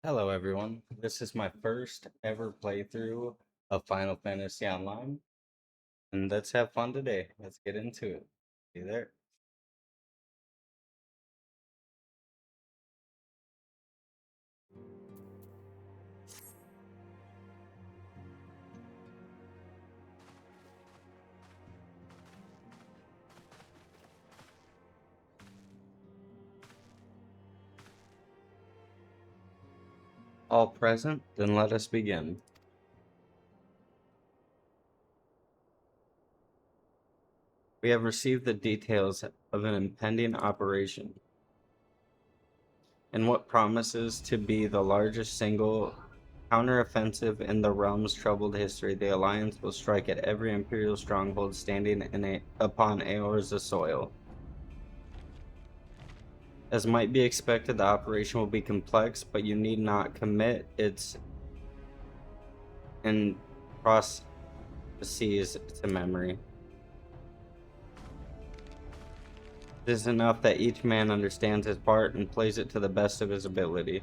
Hello everyone, this is my first ever playthrough of Final Fantasy Online, and let's have fun today. Let's get into it. See you there. All present, then let us begin. We have received the details of an impending operation in what promises to be the largest single counteroffensive in the realm's troubled history. The Alliance will strike at every Imperial stronghold standing upon Eorze's soil. As might be expected, the operation will be complex, but you need not commit its and processes to memory. It is enough that each man understands his part and plays it to the best of his ability.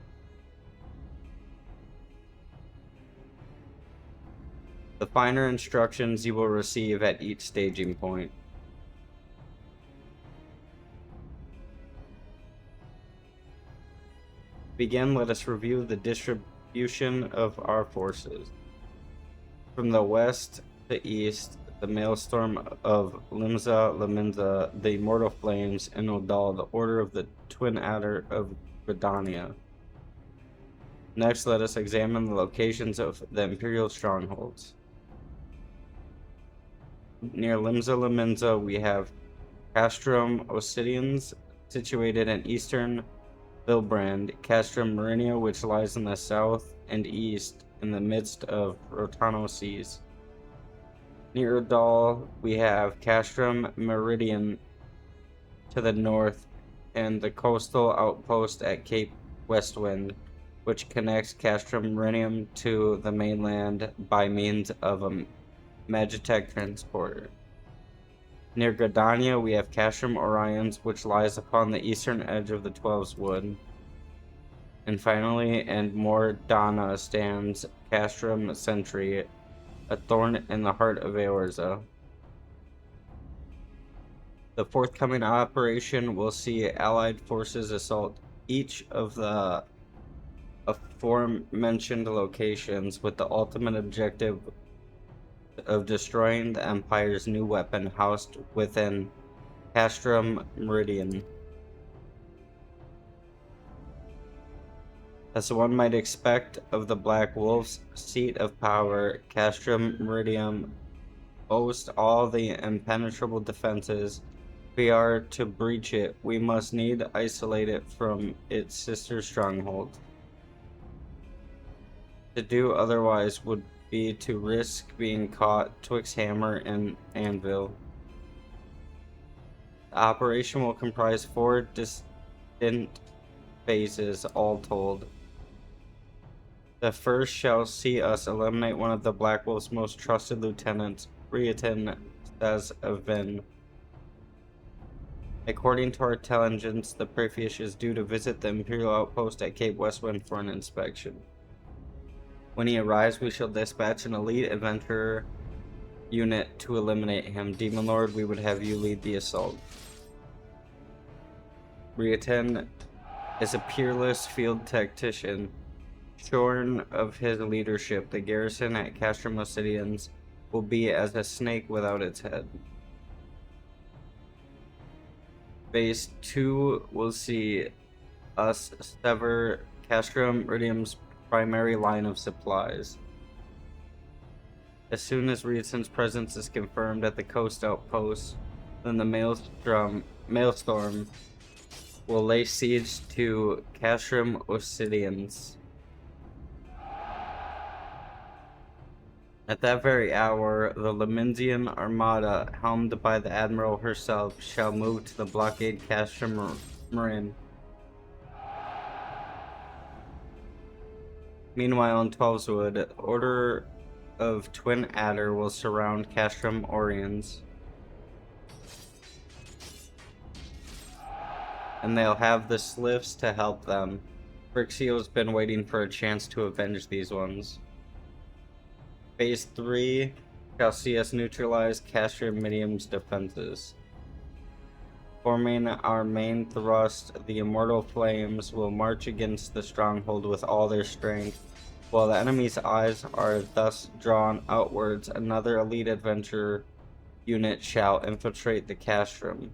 The finer instructions you will receive at each staging point. To begin, let us review the distribution of our forces. From the west to east, the Maelstrom of Limsa, the Immortal Flames, and Odal, the Order of the Twin Adder of Gridania. Next, let us examine the locations of the Imperial strongholds. Near Limsa, we have Castrum Obsidians, situated in eastern Vilbrand, Castrum Marinia, which lies in the south and east in the midst of Rotano Seas. Near Udal, we have Castrum Meridian to the north and the coastal outpost at Cape Westwind, which connects Castrum Meridian to the mainland by means of a Magitech transporter. Near Gridania, we have Castrum Orions, which lies upon the eastern edge of the Twelves Wood. And finally, and more Dana, stands Castrum Sentry, a thorn in the heart of Eorze. The forthcoming operation will see Allied forces assault each of the aforementioned locations with the ultimate objective of destroying the Empire's new weapon housed within Castrum Meridian. As one might expect of the Black Wolf's seat of power, Castrum Meridian boasts all the impenetrable defenses. If we are to breach it, we must need isolate it from its sister stronghold. To do otherwise would be to risk being caught twixt hammer and anvil. The operation will comprise 4 distinct phases, all told. The first shall see us eliminate one of the Black Wolf's most trusted lieutenants, zxennie. According to our intelligence, the Prefect is due to visit the Imperial outpost at Cape Westwind for an inspection. When he arrives, we shall dispatch an elite adventurer unit to eliminate him. Demon Lord, we would have you lead the assault. Rieten is a peerless field tactician. Shorn of his leadership, the garrison at Castrum Obsidians will be as a snake without its head. Phase 2 will see us sever Castrum Meridian's primary line of supplies. As soon as Rieten's presence is confirmed at the coast outpost, then the Maelstrom will lay siege to Castrum Obsidians. At that very hour, the Leminsian armada, helmed by the Admiral herself, shall move to the blockade Castrum Marin. Meanwhile, in Twelveswood, Order of Twin Adder will surround Castrum Orions. And they'll have the Sliffs to help them. Brixiel's been waiting for a chance to avenge these ones. Phase 3 shall see us neutralize Castrum Medium's defenses. Forming our main thrust, the Immortal Flames will march against the stronghold with all their strength. While the enemy's eyes are thus drawn outwards, another elite adventurer unit shall infiltrate the castrum.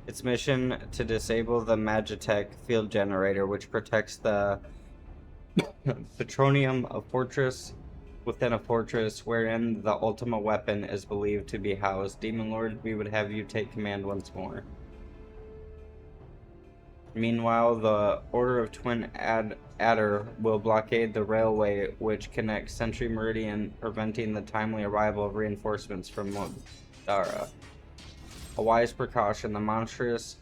Its mission to disable the Magitech field generator, which protects the petroleum of fortress within a fortress wherein the Ultima weapon is believed to be housed. Demon Lord, we would have you take command once more. Meanwhile, the Order of Twin Adder will blockade the railway which connects Century Meridian, preventing the timely arrival of reinforcements from Modara. A wise precaution, the monstrous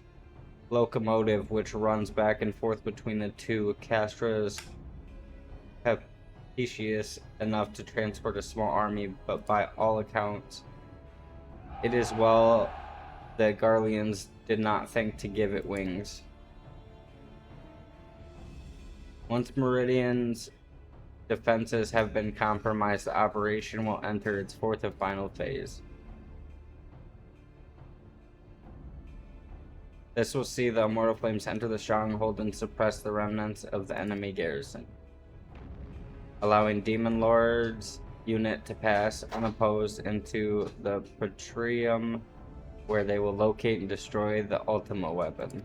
locomotive which runs back and forth between the two castras capacious enough to transport a small army, but by all accounts, it is well the Garleans did not think to give it wings. Once Meridian's defenses have been compromised, the operation will enter its fourth and final phase. This will see the Immortal Flames enter the stronghold and suppress the remnants of the enemy garrison, allowing Demon Lord's unit to pass unopposed into the Petrium, where they will locate and destroy the Ultima weapon.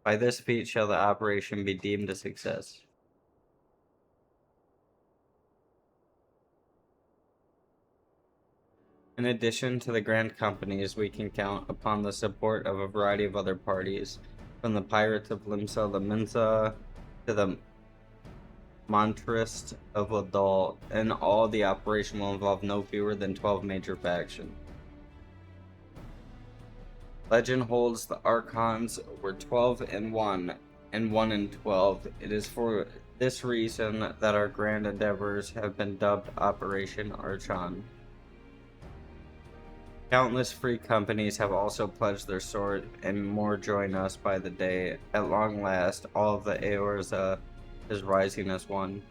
By this feat shall the operation be deemed a success. In addition to the Grand Companies, we can count upon the support of a variety of other parties, from the Pirates of Limsa the Minsa to the Montrist of Ladal, and all the operation will involve no fewer than 12 major factions. Legend holds the Archons were 12 and 1, and 1 and 12. It is for this reason that our grand endeavors have been dubbed Operation Archon. Countless free companies have also pledged their sword, and more join us by the day. At long last, all of the Eorza is rising as one.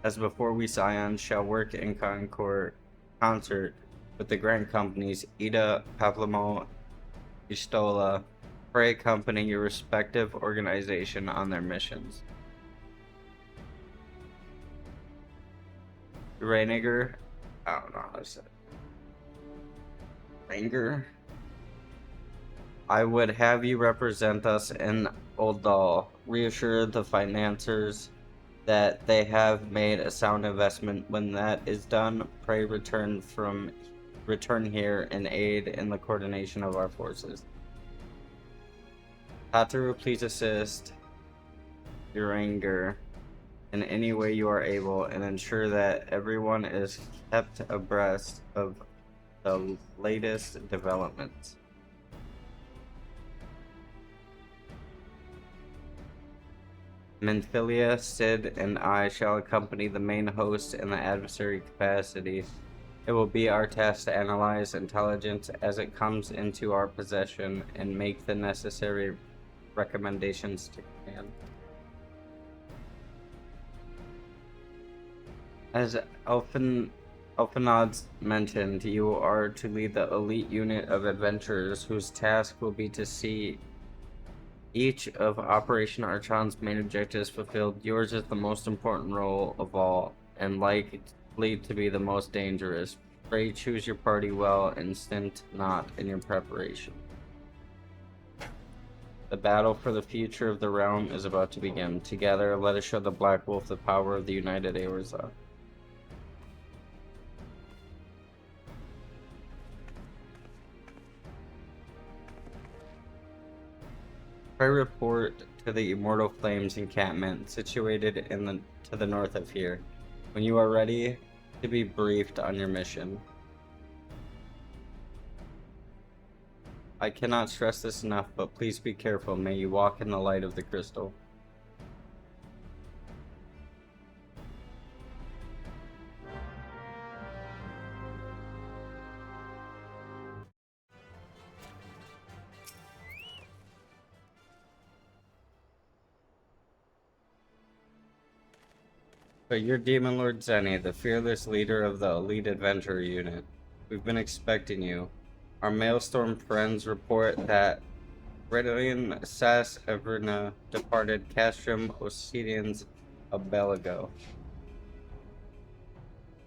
As before, we Scions shall work in concert with the grand companies Ida, Paplamo, Istola, pray accompany your respective organization on their missions. Reiniger, I don't know how to say it. Ranger, I would have you represent us in Oldal. Reassure the financiers that they have made a sound investment. When that is done, pray return here and aid in the coordination of our forces. Hataru, please assist Uranger in any way you are able and ensure that everyone is kept abreast of the latest developments. Menphilia, Sid, and I shall accompany the main host in the adversary capacity. It will be our task to analyze intelligence as it comes into our possession and make the necessary recommendations to command. As Elfenod's mentioned, you are to lead the elite unit of adventurers whose task will be to see each of Operation Archon's main objectives fulfilled. Yours is the most important role of all, and likely to be the most dangerous. Pray choose your party well and stint not in your preparation. The battle for the future of the realm is about to begin. Together, let us show the Black Wolf the power of the United Eorza. Pray report to the Immortal Flames encampment situated to the north of here, when you are ready to be briefed on your mission. I cannot stress this enough, but please be careful. May you walk in the light of the crystal. So you're Demon Lord Zxennie, the fearless leader of the elite adventurer unit. We've been expecting you. Our Maelstrom friends report that Redilian Sas Everna departed Castrum Obsidians a bell ago.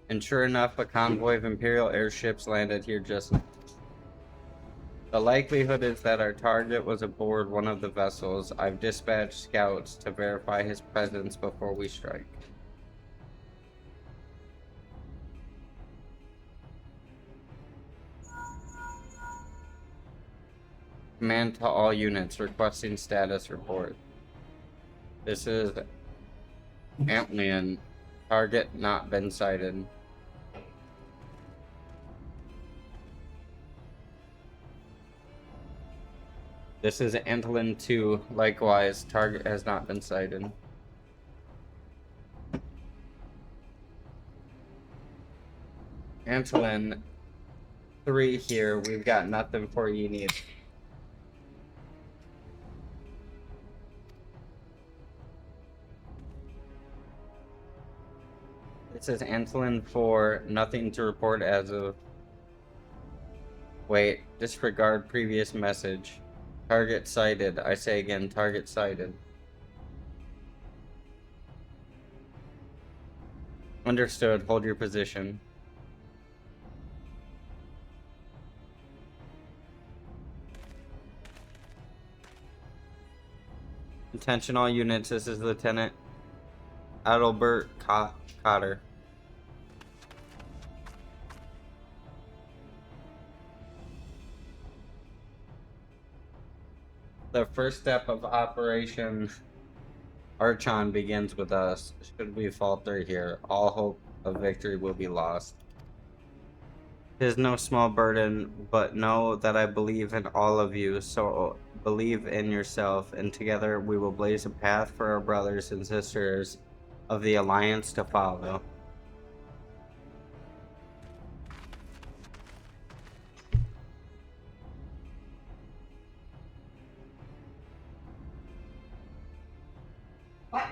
And sure enough, a convoy of Imperial airships landed here just now. The likelihood is that our target was aboard one of the vessels. I've dispatched scouts to verify his presence before we strike. Command to all units requesting status report. This is Antlion. Target not been sighted. This is Antlion 2. Likewise, target has not been sighted. Antlion 3 here. We've got nothing for you need. It says Antlion 4. Nothing to report as of... Wait. Disregard previous message. Target sighted. I say again, target sighted. Understood. Hold your position. Attention all units, this is Lieutenant Adalbert Cotter. The first step of Operation Archon begins with us. Should we falter here, all hope of victory will be lost. It is no small burden, but know that I believe in all of you, so believe in yourself, and together we will blaze a path for our brothers and sisters of the Alliance to follow. What?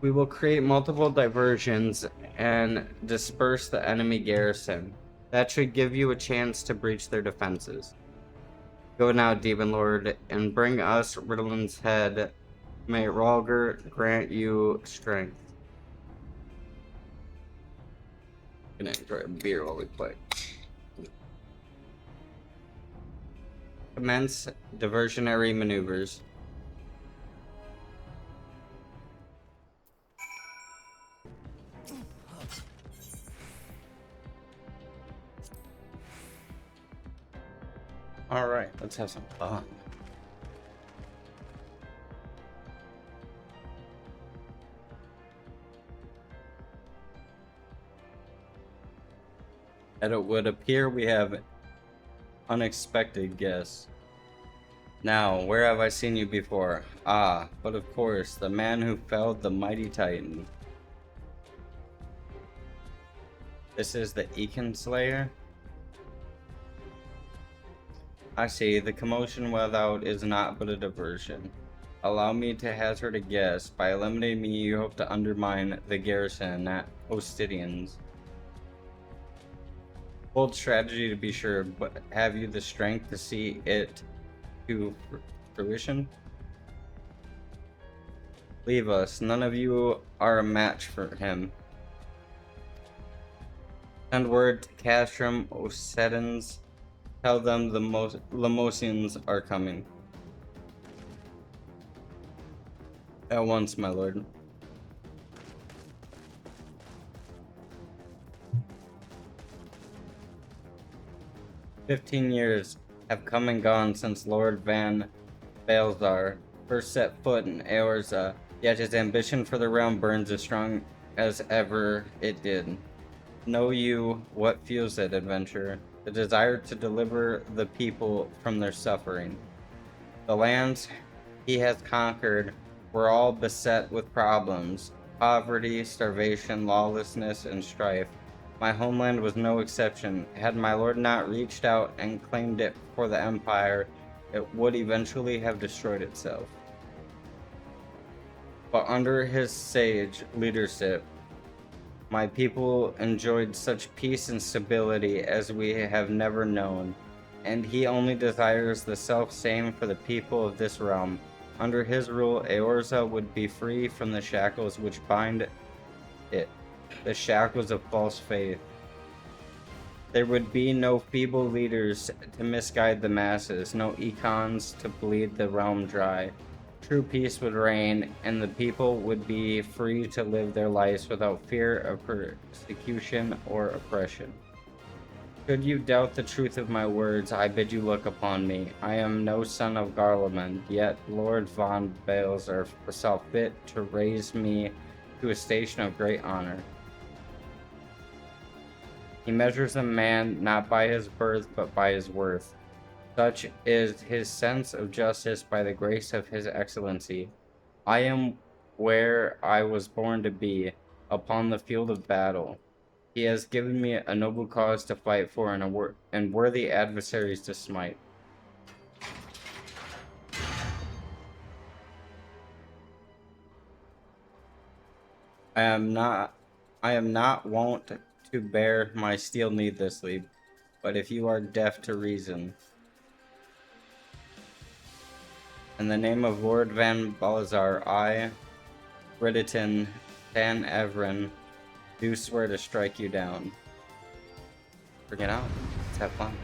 We will create multiple diversions and disperse the enemy garrison. That should give you a chance to breach their defenses. Go now, Demon Lord, and bring us Ridlin's head. May Ralger grant you strength. Gonna enjoy a beer while we play. Commence diversionary maneuvers. Alright, let's have some fun. And it would appear we have unexpected guests. Now, where have I seen you before? Ah, but of course, the man who felled the mighty Titan. This is the Ekin Slayer? I see, the commotion without is not but a diversion. Allow me to hazard a guess. By eliminating me, you hope to undermine the garrison at Ostidians. Bold strategy to be sure, but have you the strength to see it to fruition? Leave us. None of you are a match for him. Send word to Castrum Osedans. Tell them the Lemosians are coming. At once, my lord. "15 years have come and gone since Lord Van Balzar first set foot in Eorza, yet his ambition for the realm burns as strong as ever it did. Know you what fuels that adventure? The desire to deliver the people from their suffering. The lands he has conquered were all beset with problems: poverty, starvation, lawlessness, and strife. My homeland was no exception. Had my lord not reached out and claimed it for the Empire, it would eventually have destroyed itself. But under his sage leadership, my people enjoyed such peace and stability as we have never known, and he only desires the self-same for the people of this realm. Under his rule, Eorza would be free from the shackles which bind it, the shackles of false faith. There would be no feeble leaders to misguide the masses, no econs to bleed the realm dry. True peace would reign, and the people would be free to live their lives without fear of persecution or oppression. Should you doubt the truth of my words, I bid you look upon me. I am no son of Garlemund, yet Lord von Balzar saw fit to raise me to a station of great honor. He measures a man not by his birth, but by his worth. Such is his sense of justice by the grace of his excellency. I am where I was born to be, upon the field of battle. He has given me a noble cause to fight for and worthy adversaries to smite. I am not wont to bear my steel needlessly, but if you are deaf to reason, in the name of Lord Van Balzar, I, Briditon Tan Evren, do swear to strike you down. Bring it out. Let's have fun.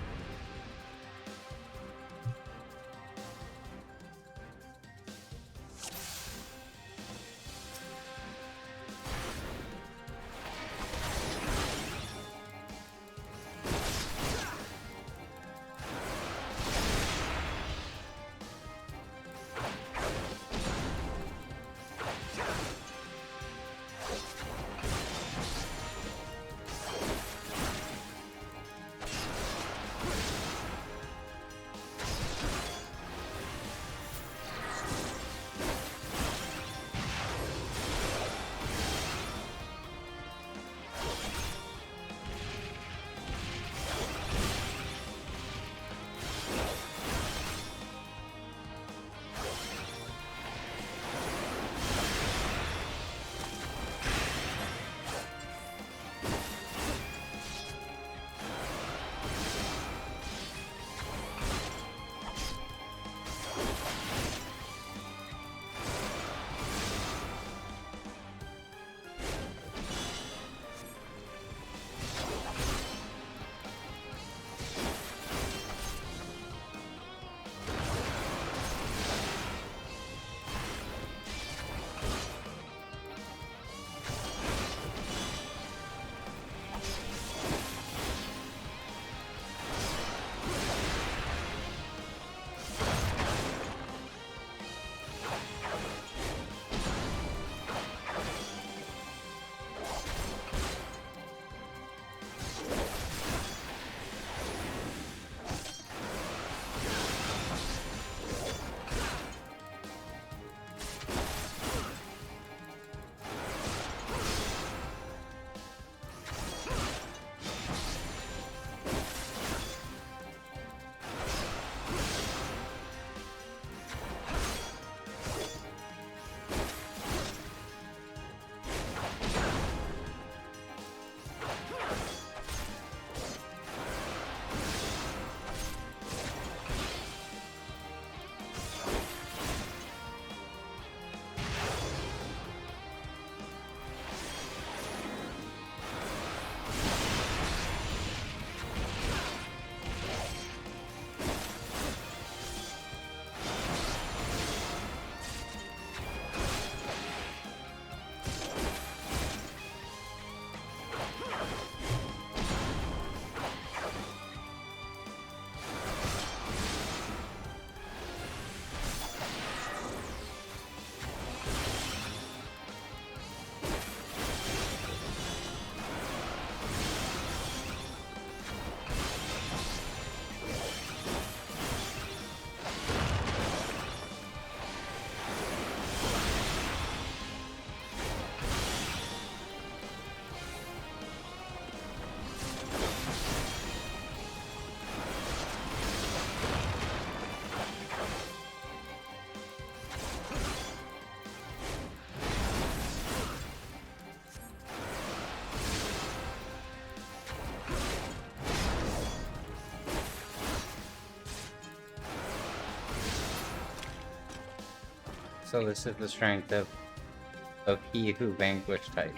So this is the strength of he who vanquished type.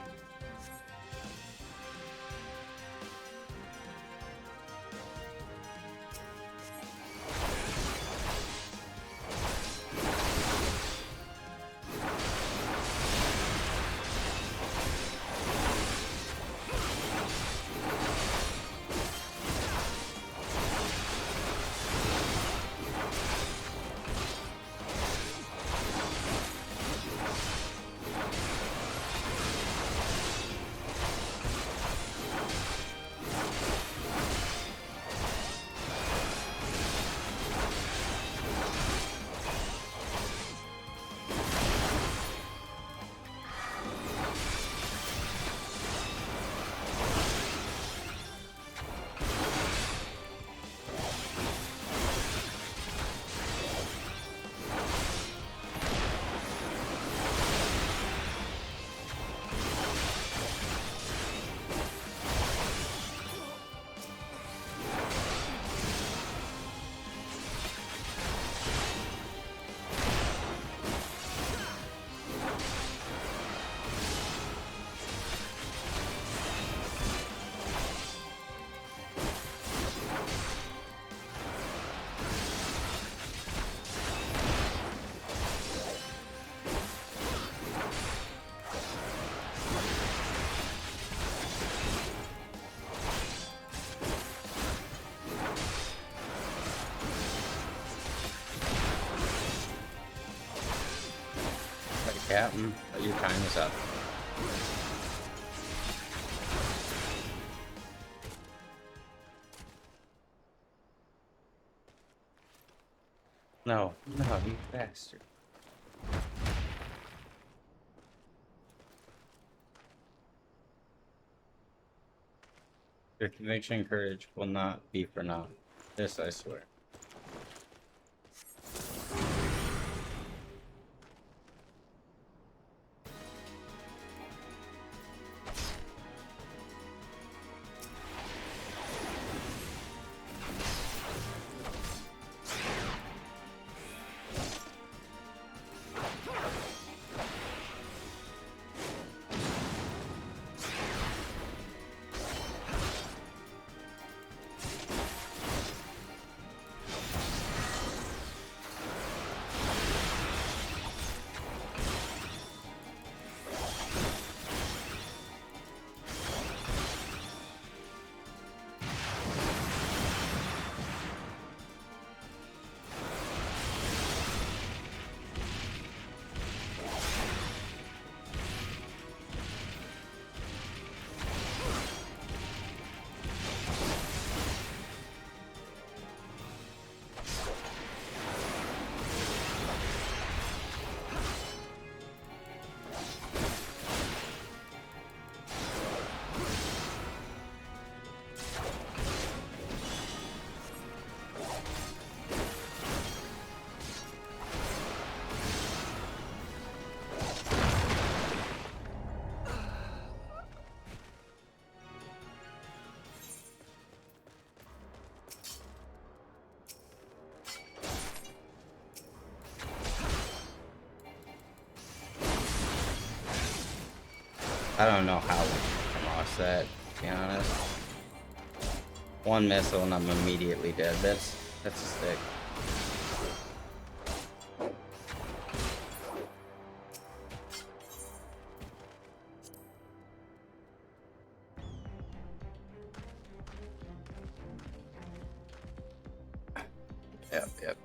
Captain, your time is up. No, you bastard. Your conviction and courage will not be for naught. This I swear. I don't know how I lost that, to be honest. One missile and I'm immediately dead. That's a stick.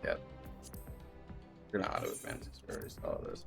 Yep. We're gonna auto advance this where we saw this.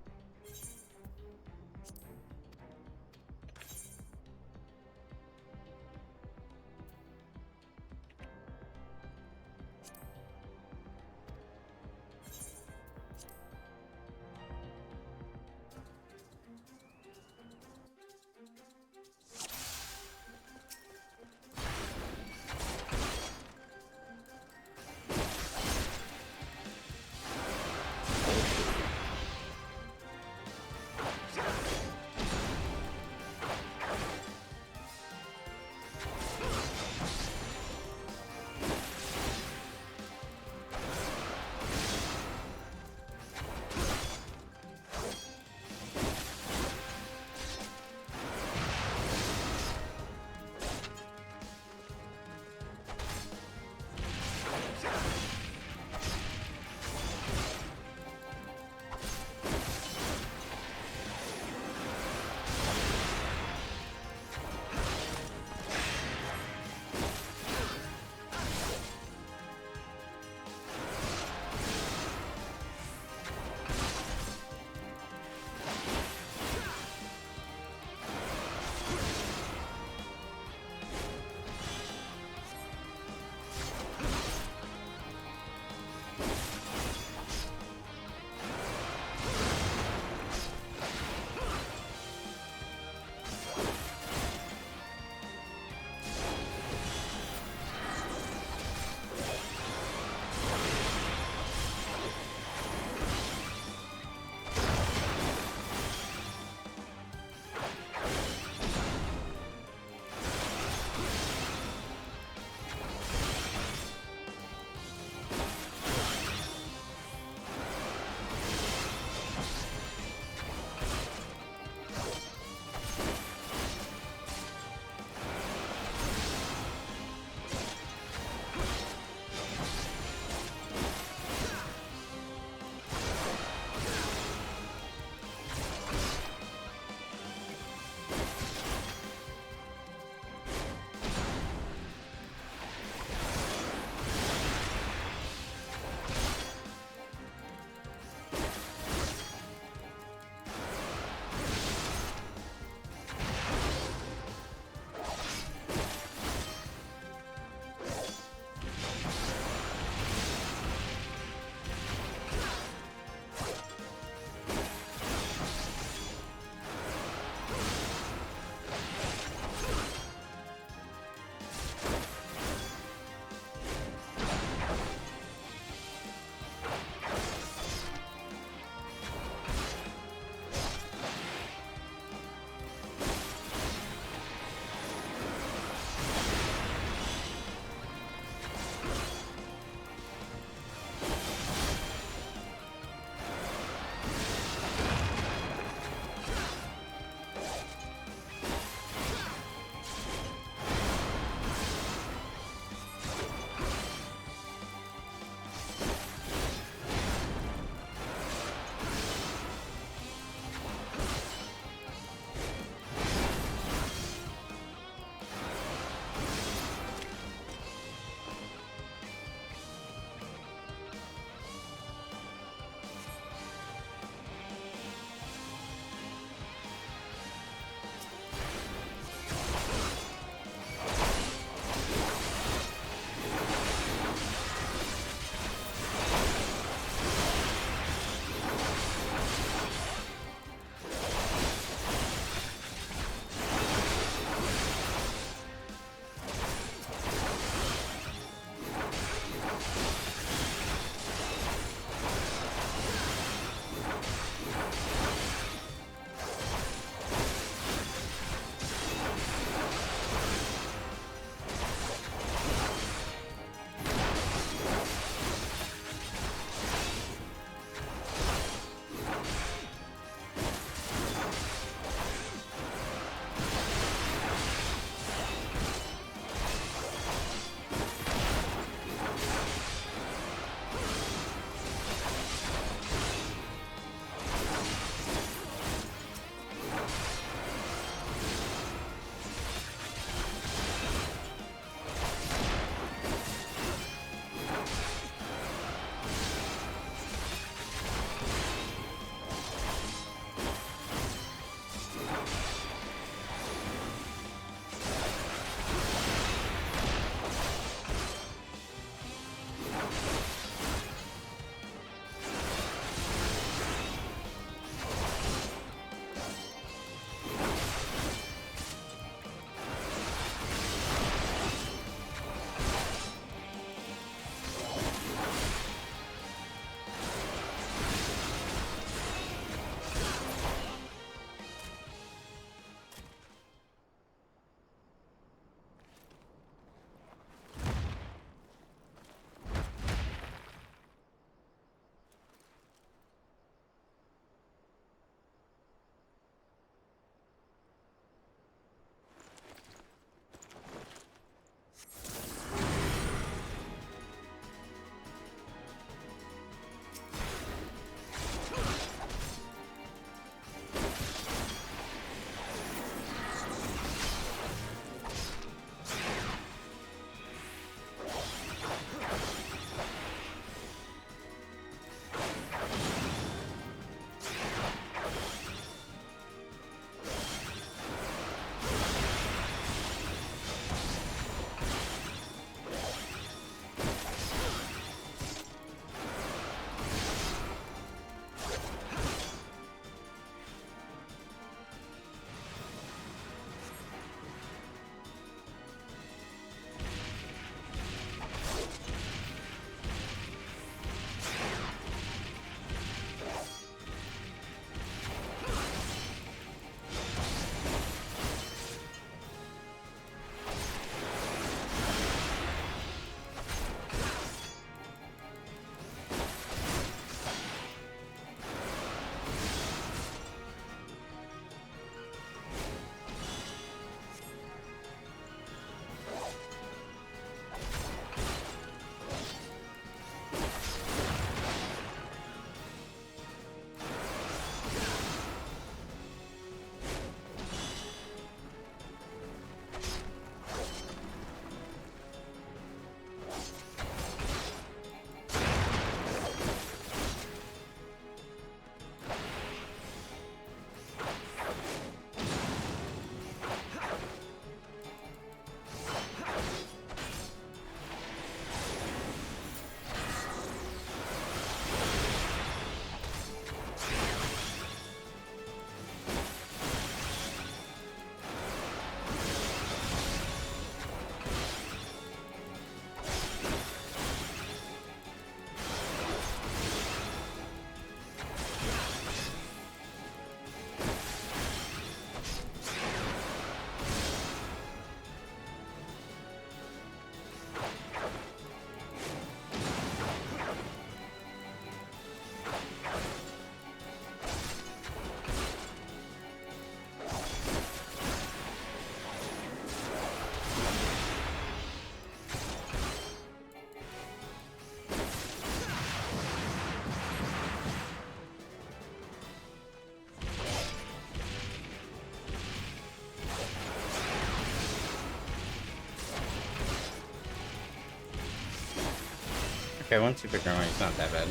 okay, once you pick your armor, it's not that bad.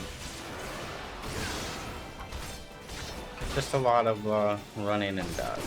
Just a lot of running and dodge.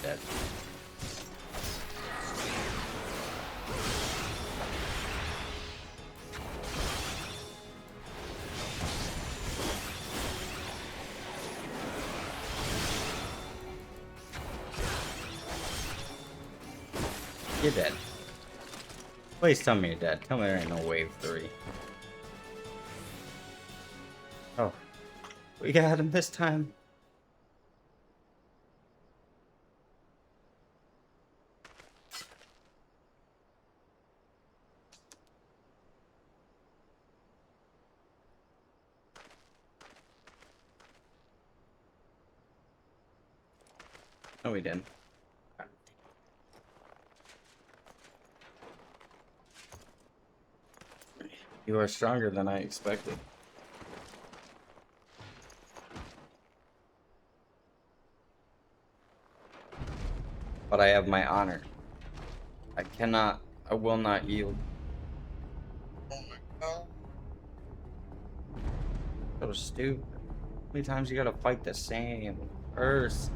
Dead. You're dead. Please tell me you're dead. Tell me there ain't no wave 3. Oh. We got him this time. No, we didn't. You are stronger than I expected. But I have my honor. I will not yield. Oh my god. So stupid. How many times you gotta fight the same person?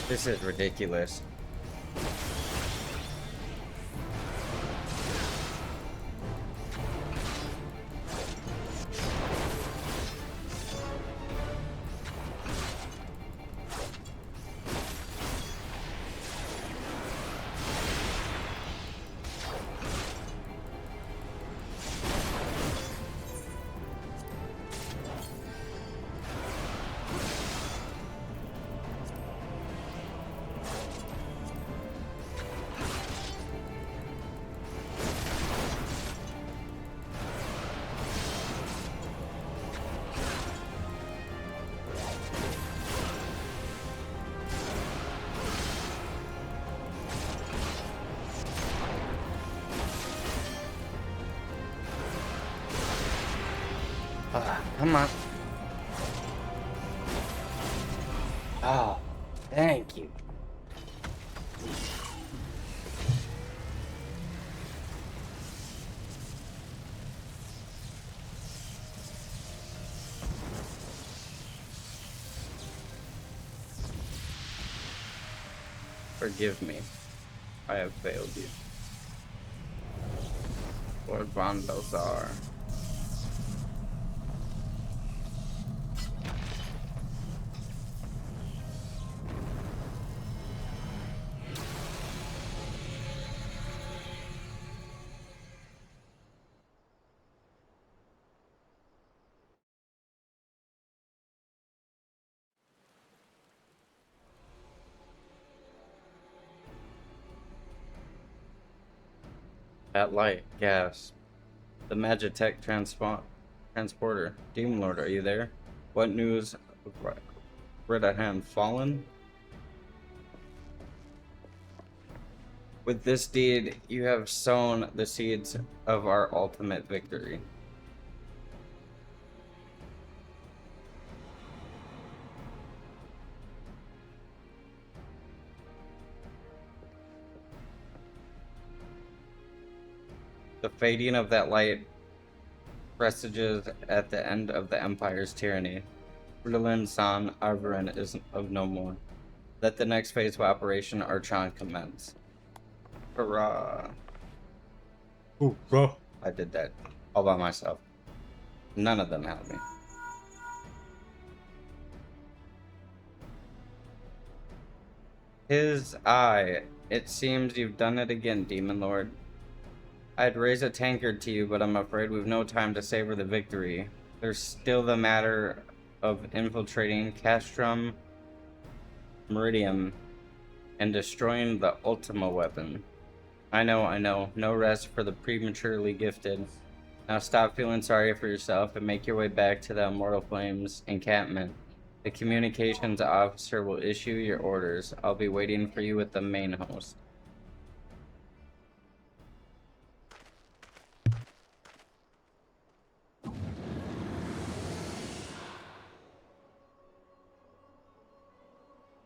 This is ridiculous. Come on. Oh, thank you. Forgive me. I have failed you. Lord Von Balthar. That light, gas. The Magitech transporter. Demon Lord, are you there? What news? Ridahan fallen? With this deed, you have sown the seeds of our ultimate victory. The fading of that light presages at the end of the Empire's tyranny. Ritalin San Arvarin is of no more. Let the next phase of Operation Archon commence. Hurrah! Hoorah! I did that all by myself. None of them helped me. His eye. It seems you've done it again, Demon Lord. I'd raise a tankard to you, but I'm afraid we've no time to savor the victory. There's still the matter of infiltrating Castrum Meridium and destroying the Ultima weapon. I know. No rest for the prematurely gifted. Now stop feeling sorry for yourself and make your way back to the Immortal Flames encampment. The communications officer will issue your orders. I'll be waiting for you at the main host.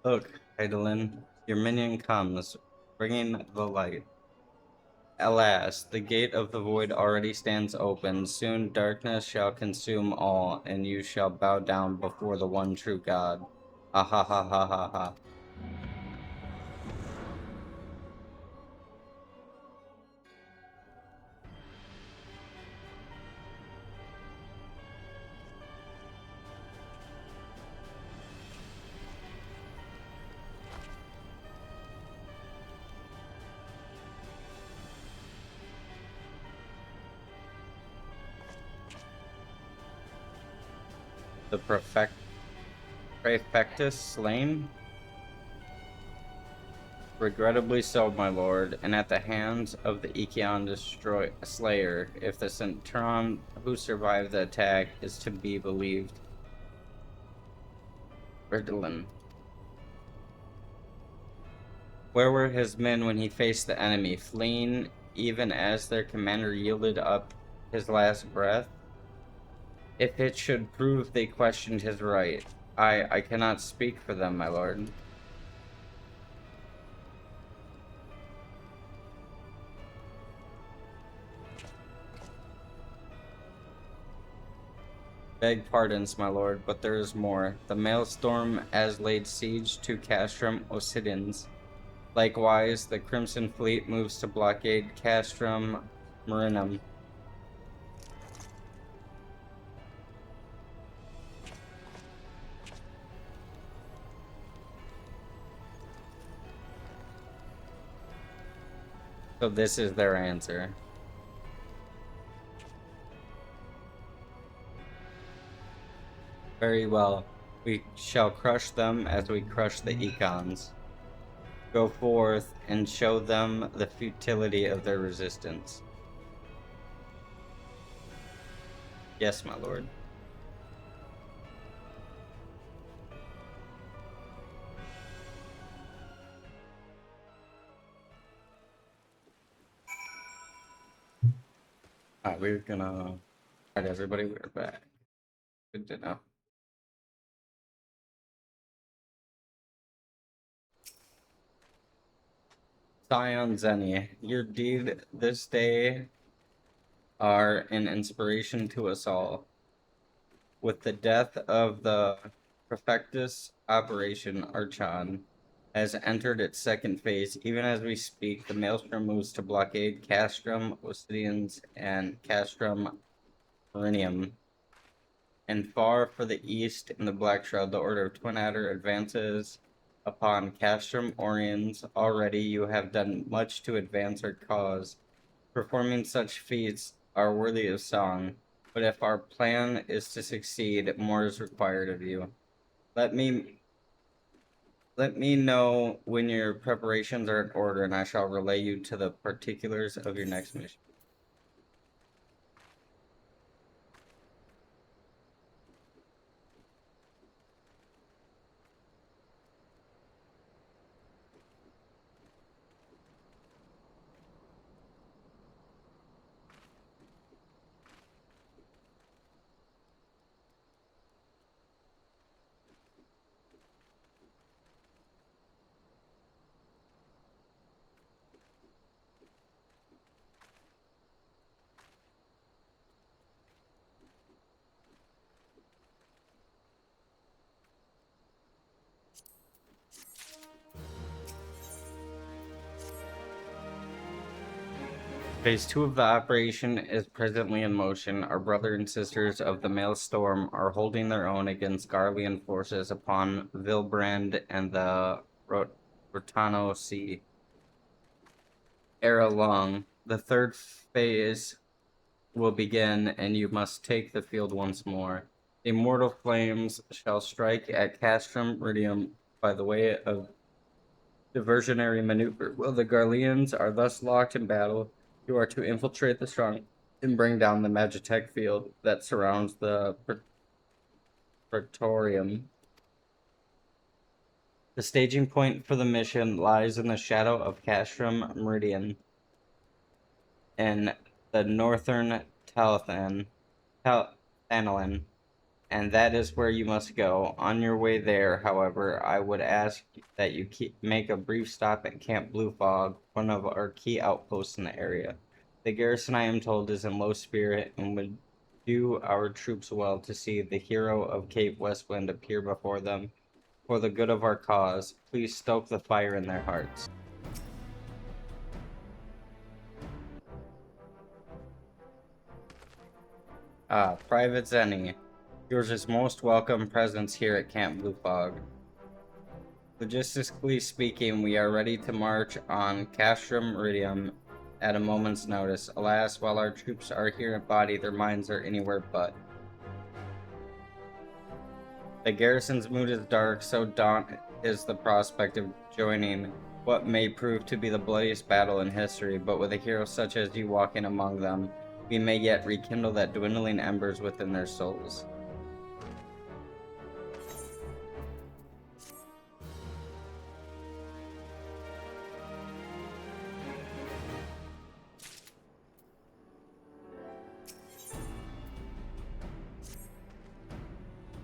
Look, Heidelin, your minion comes, bringing the light. Alas, the gate of the void already stands open. Soon darkness shall consume all, and you shall bow down before the one true God. Ha ha ha ha ha ha. The Prefectus slain? Regrettably so, my lord, and at the hands of the Ichion Slayer, if the Centurion who survived the attack is to be believed. Ritalin. Where were his men when he faced the enemy, fleeing even as their commander yielded up his last breath? If it should prove they questioned his right, I cannot speak for them, my lord. Beg pardons, my lord, but there is more. The Maelstrom has laid siege to Castrum Obsidians. Likewise, the Crimson Fleet moves to blockade Castrum Marinum. So this is their answer. Very well. We shall crush them as we crush the Econs. Go forth and show them the futility of their resistance. Yes, my lord. Alright, we're gonna... Alright, everybody, we're back. Good to know. Scion Zxennie, your deed this day are an inspiration to us all. With the death of the Prefectus, Operation Archon has entered its second phase. Even as we speak, the Maelstrom moves to blockade Castrum Obsidians and Castrum Marinium. And far for the east in the Black Shroud, the Order of Twin Adder advances upon Castrum Oriens. Already you have done much to advance our cause. Performing such feats are worthy of song, but if our plan is to succeed, more is required of you. Let me know when your preparations are in order, and I shall relay you to the particulars of your next mission. Phase 2 of the operation is presently in motion. Our brother and sisters of the Maelstrom are holding their own against Garlean forces upon Vilbrand and the Rotano Sea. Ere long, the third phase will begin, and you must take the field once more. Immortal flames shall strike at Castrum Meridium by the way of diversionary maneuver. While the Garleans are thus locked in battle, you are to infiltrate the strong and bring down the Magitech field that surrounds the Praetorium. The staging point for the mission lies in the shadow of Castrum Meridian in the northern Thanalan, and that is where you must go. On your way there, however, I would ask that you make a brief stop at Camp Blue Fog, one of our key outposts in the area. The garrison, I am told, is in low spirit and would do our troops well to see the hero of Cape Westwind appear before them. For the good of our cause, please stoke the fire in their hearts. Private zxennie. Yours is most welcome presence here at Camp Blue Fog. Logistically speaking, we are ready to march on Castrum Meridium at a moment's notice. Alas, while our troops are here in body, their minds are anywhere but. The garrison's mood is dark, so daunting is the prospect of joining what may prove to be the bloodiest battle in history, but with a hero such as you walking among them, we may yet rekindle that dwindling embers within their souls.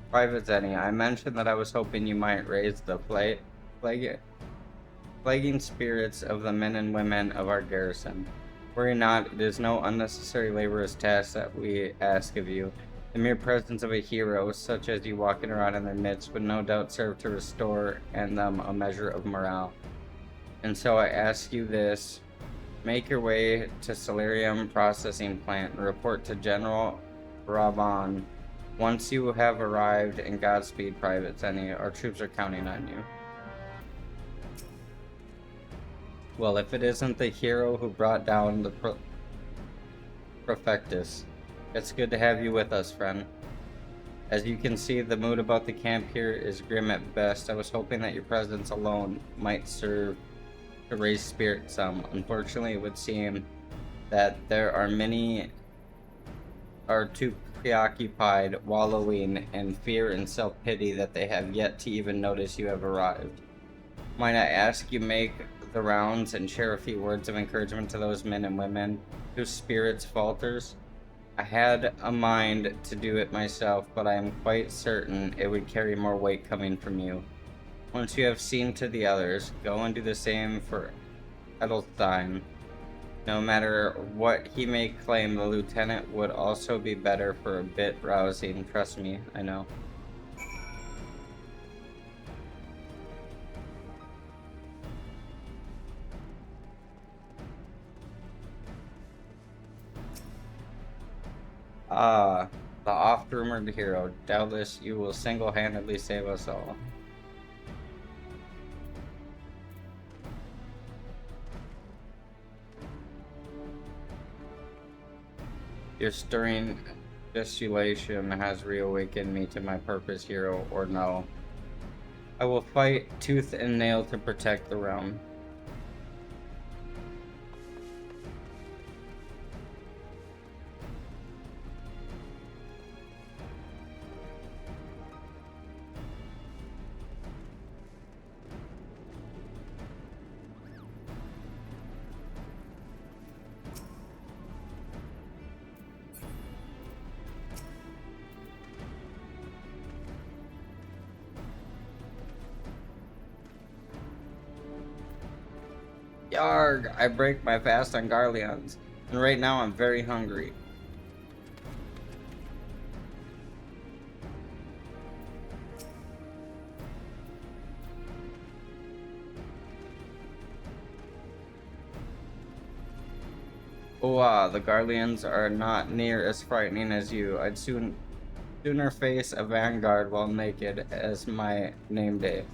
Private zxennie, I mentioned that I was hoping you might raise the plaguing spirits of the men and women of our garrison. Worry not, it is no unnecessary laborious task that we ask of you. The mere presence of a hero, such as you walking around in their midst, would no doubt serve to restore in them a measure of morale. And so I ask you this: make your way to Solarium Processing Plant and report to General Ravan. Once you have arrived, and Godspeed, Private zxennie, our troops are counting on you. Well, if it isn't the hero who brought down the Prefectus, it's good to have you with us, friend. As you can see, the mood about the camp here is grim at best. I was hoping that your presence alone might serve to raise spirit some. Unfortunately, it would seem that there are many are too preoccupied, wallowing in fear and self-pity that they have yet to even notice you have arrived. Might I ask you make the rounds and share a few words of encouragement to those men and women whose spirits falters? I had a mind to do it myself, but I am quite certain it would carry more weight coming from you. Once you have seen to the others, go and do the same for Edelstein. No matter what he may claim, the lieutenant would also be better for a bit rousing. Trust me, I know. The oft-rumored hero. Doubtless you will single-handedly save us all. Your stirring desolation has reawakened me to my purpose, hero, or no. I will fight tooth and nail to protect the realm. Yarg! I break my fast on Garleans, and right now I'm very hungry. Oh, the Garleans are not near as frightening as you. I'd sooner face a vanguard while naked as my name day.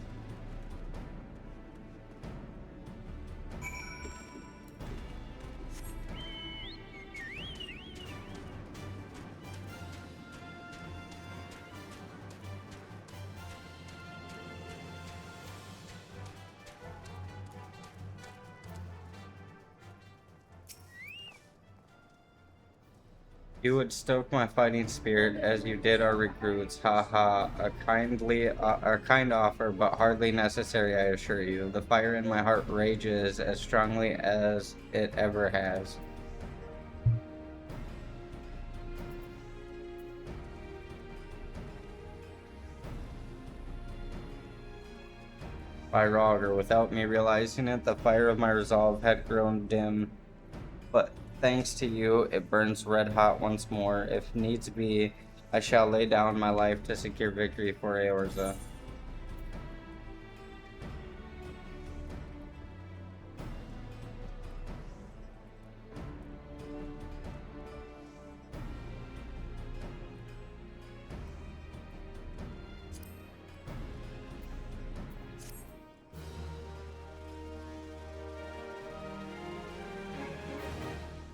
You would stoke my fighting spirit as you did our recruits. Ha ha! A kind offer, but hardly necessary, I assure you. The fire in my heart rages as strongly as it ever has. By Roger, without me realizing it, the fire of my resolve had grown dim. But thanks to you, it burns red hot once more. If needs be, I shall lay down my life to secure victory for Eorza.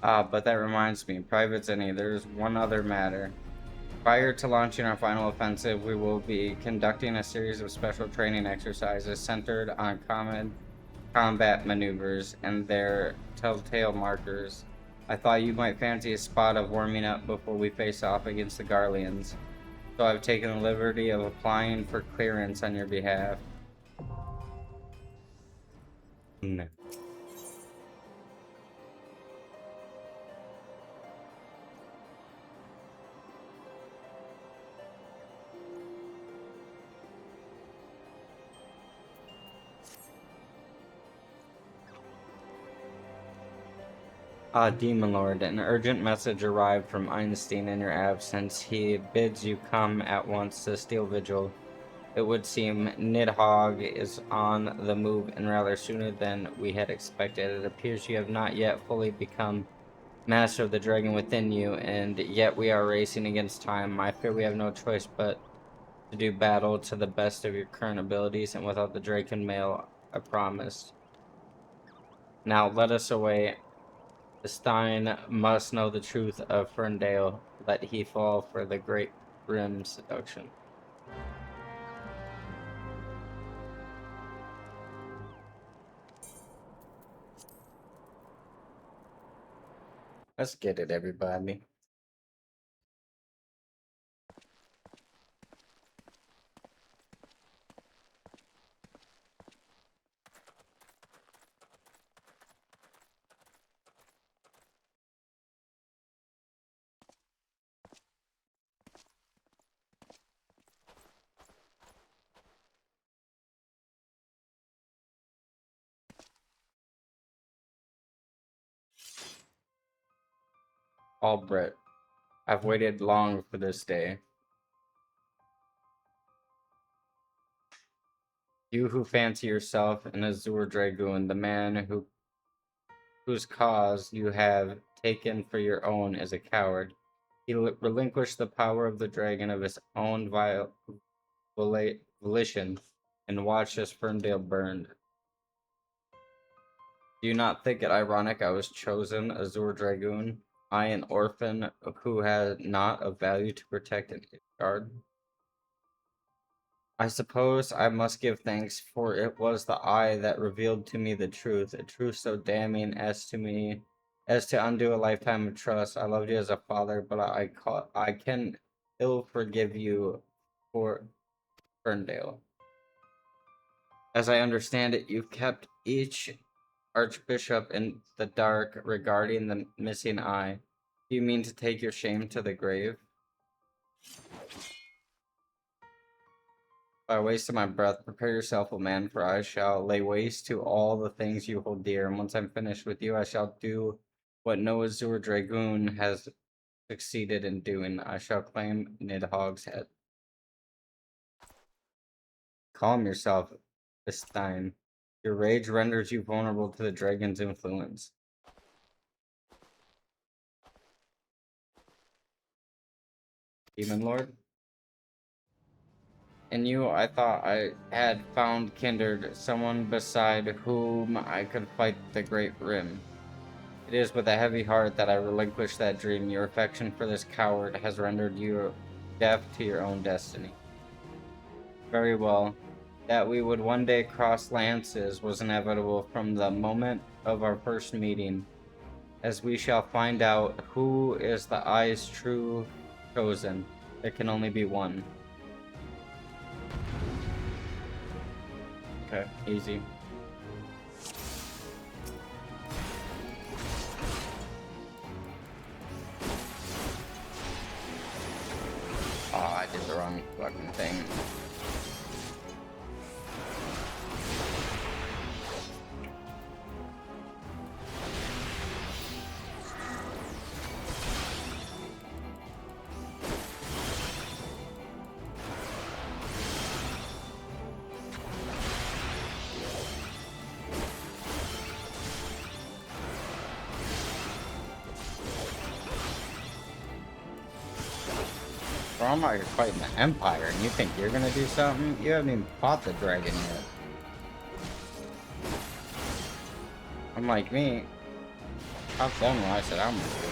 Ah, but that reminds me, Private Zenny, there's one other matter. Prior to launching our final offensive, we will be conducting a series of special training exercises centered on common combat maneuvers and their telltale markers. I thought you might fancy a spot of warming up before we face off against the Garleans, so I've taken the liberty of applying for clearance on your behalf. No. Ah, Demon Lord, an urgent message arrived from Einstein in your absence. He bids you come at once to Steel Vigil. It would seem Nidhogg is on the move and rather sooner than we had expected. It appears you have not yet fully become master of the dragon within you, and yet we are racing against time. I fear we have no choice but to do battle to the best of your current abilities and without the Draken mail I promised. Now let us away. The Stein must know the truth of Ferndale, let he fall for the great grim seduction. Let's get it, everybody. Albrecht, I've waited long for this day. You who fancy yourself an Azure Dragoon, the man whose cause you have taken for your own, is a coward. He relinquished the power of the dragon of his own volition and watched as Ferndale burned. Do you not think it ironic I was chosen Azure Dragoon? I, an orphan who had not of value to protect and guard? I suppose I must give thanks, for it was the eye that revealed to me the truth, a truth so damning as to undo a lifetime of trust. I loved you as a father, but I can ill forgive you for Ferndale. As I understand it, you've kept each archbishop in the dark regarding the missing eye. Do you mean to take your shame to the grave? By wasting my breath, prepare yourself, O man, for I shall lay waste to all the things you hold dear, and once I'm finished with you, I shall do what no Azure Dragoon has succeeded in doing. I shall claim Nidhogg's head. Calm yourself, Stein. Your rage renders you vulnerable to the dragon's influence. Demon Lord. In you, I thought I had found kindred, someone beside whom I could fight the Great Rim. It is with a heavy heart that I relinquish that dream. Your affection for this coward has rendered you deaf to your own destiny. Very well. That we would one day cross lances was inevitable from the moment of our first meeting, as we shall find out who is the eye's true chosen. There can only be one. Okay, easy. Oh, I did the wrong fucking thing. Bro, I'm out here fighting the Empire, and you think you're gonna do something? You haven't even fought the dragon yet. Unlike me, I've done what I said I'm gonna do.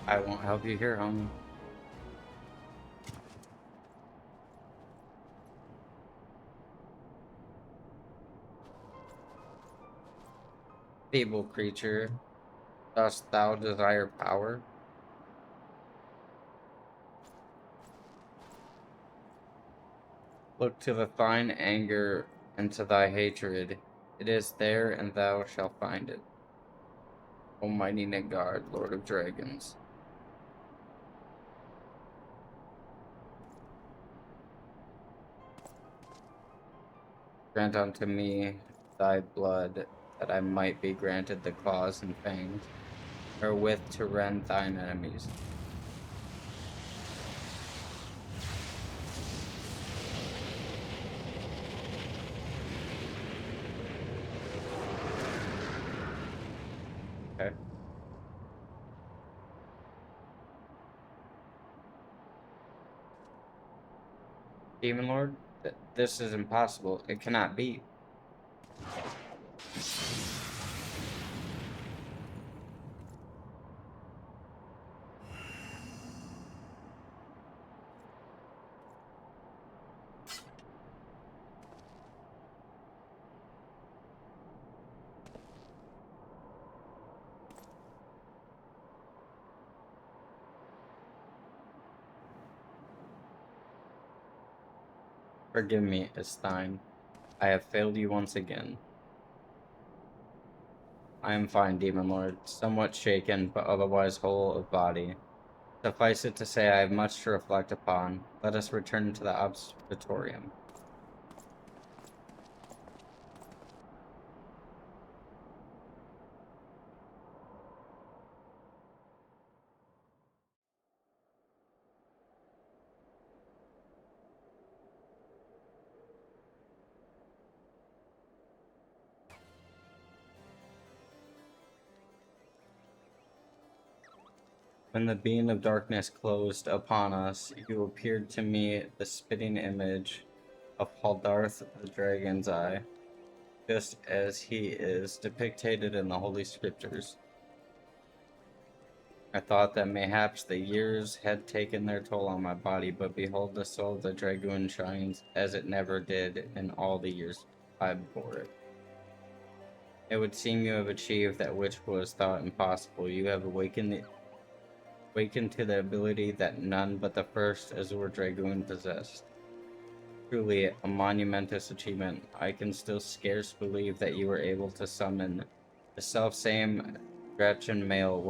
I won't help you here, homie. Feeble creature, dost thou desire power? Look to the thine anger and to thy hatred. It is there, and thou shalt find it. Almighty Nagard, Lord of Dragons. Grant unto me thy blood, that I might be granted the claws and fangs, wherewith to rend thine enemies. Okay. Demon Lord, this is impossible. It cannot be. Forgive me, Estine. I have failed you once again. I am fine, Demon Lord, somewhat shaken, but otherwise whole of body. Suffice it to say, I have much to reflect upon. Let us return to the observatorium. When the being of darkness closed upon us, you appeared to me the spitting image of Haldarth the Dragon's Eye, just as he is depicted in the Holy Scriptures. I thought that mayhaps the years had taken their toll on my body, but behold, the soul of the dragoon shines as it never did in all the years I bore it. It would seem you have achieved that which was thought impossible. You have awakened to the ability that none but the first Azure Dragoon possessed. Truly a monumentous achievement. I can still scarce believe that you were able to summon the selfsame Gretchen mail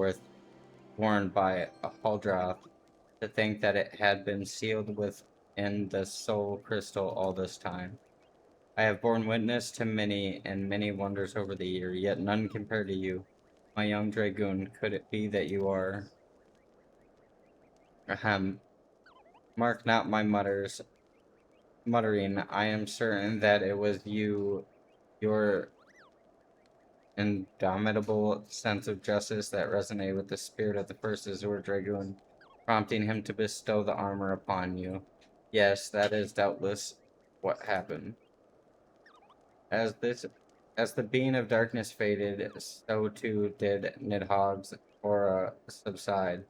worn by a Haldrath, to think that it had been sealed within the soul crystal all this time. I have borne witness to many and many wonders over the year, yet none compare to you. My young dragoon, could it be that you are... Ahem. Mark not my muttering. I am certain that it was you, your indomitable sense of justice that resonated with the spirit of the first Azure Dragoon, prompting him to bestow the armor upon you. Yes, that is doubtless what happened. As the being of darkness faded, so too did Nidhogg's aura subside,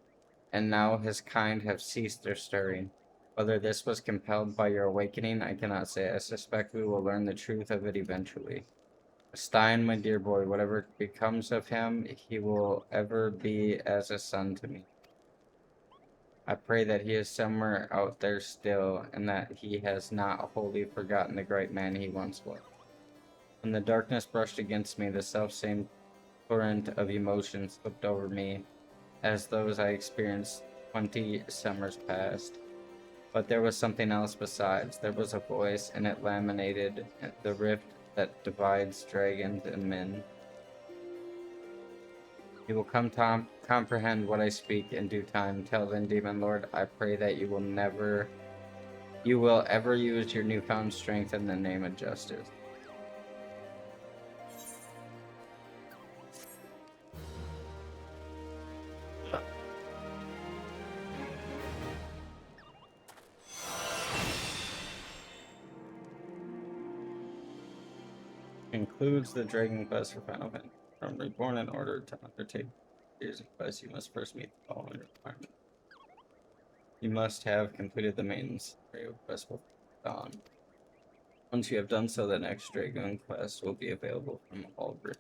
and now his kind have ceased their stirring. Whether this was compelled by your awakening, I cannot say. I suspect we will learn the truth of it eventually. Stein, my dear boy, whatever becomes of him, he will ever be as a son to me. I pray that he is somewhere out there still, and that he has not wholly forgotten the great man he once was. When the darkness brushed against me, the selfsame torrent of emotions swept over me, as those I experienced 20 summers past. But there was something else besides. There was a voice, and it laminated the rift that divides dragons and men. You will come to comprehend what I speak in due time. Till then, Demon Lord, I pray that you will ever use your newfound strength in the name of justice. Concludes the Dragon Quest for Final Fantasy. From Reborn, in order to undertake series of quests, you must first meet the following requirements. You must have completed the main story of quest before dawn. Once you have done so, the next Dragon Quest will be available from Aldrin.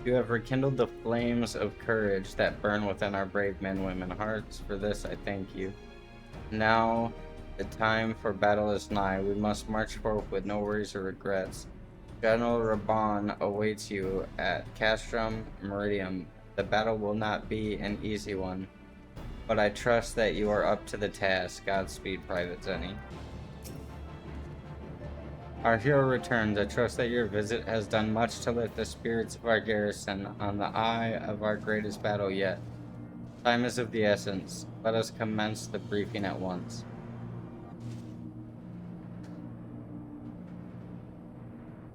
You have rekindled the flames of courage that burn within our brave men, women hearts. For this, I thank you. Now, the time for battle is nigh. We must march forward with no worries or regrets. General Raban awaits you at Castrum Meridium. The battle will not be an easy one, but I trust that you are up to the task. Godspeed, Private Zxennie. Our hero returns. I trust that your visit has done much to lift the spirits of our garrison on the eve of our greatest battle yet. Time is of the essence. Let us commence the briefing at once.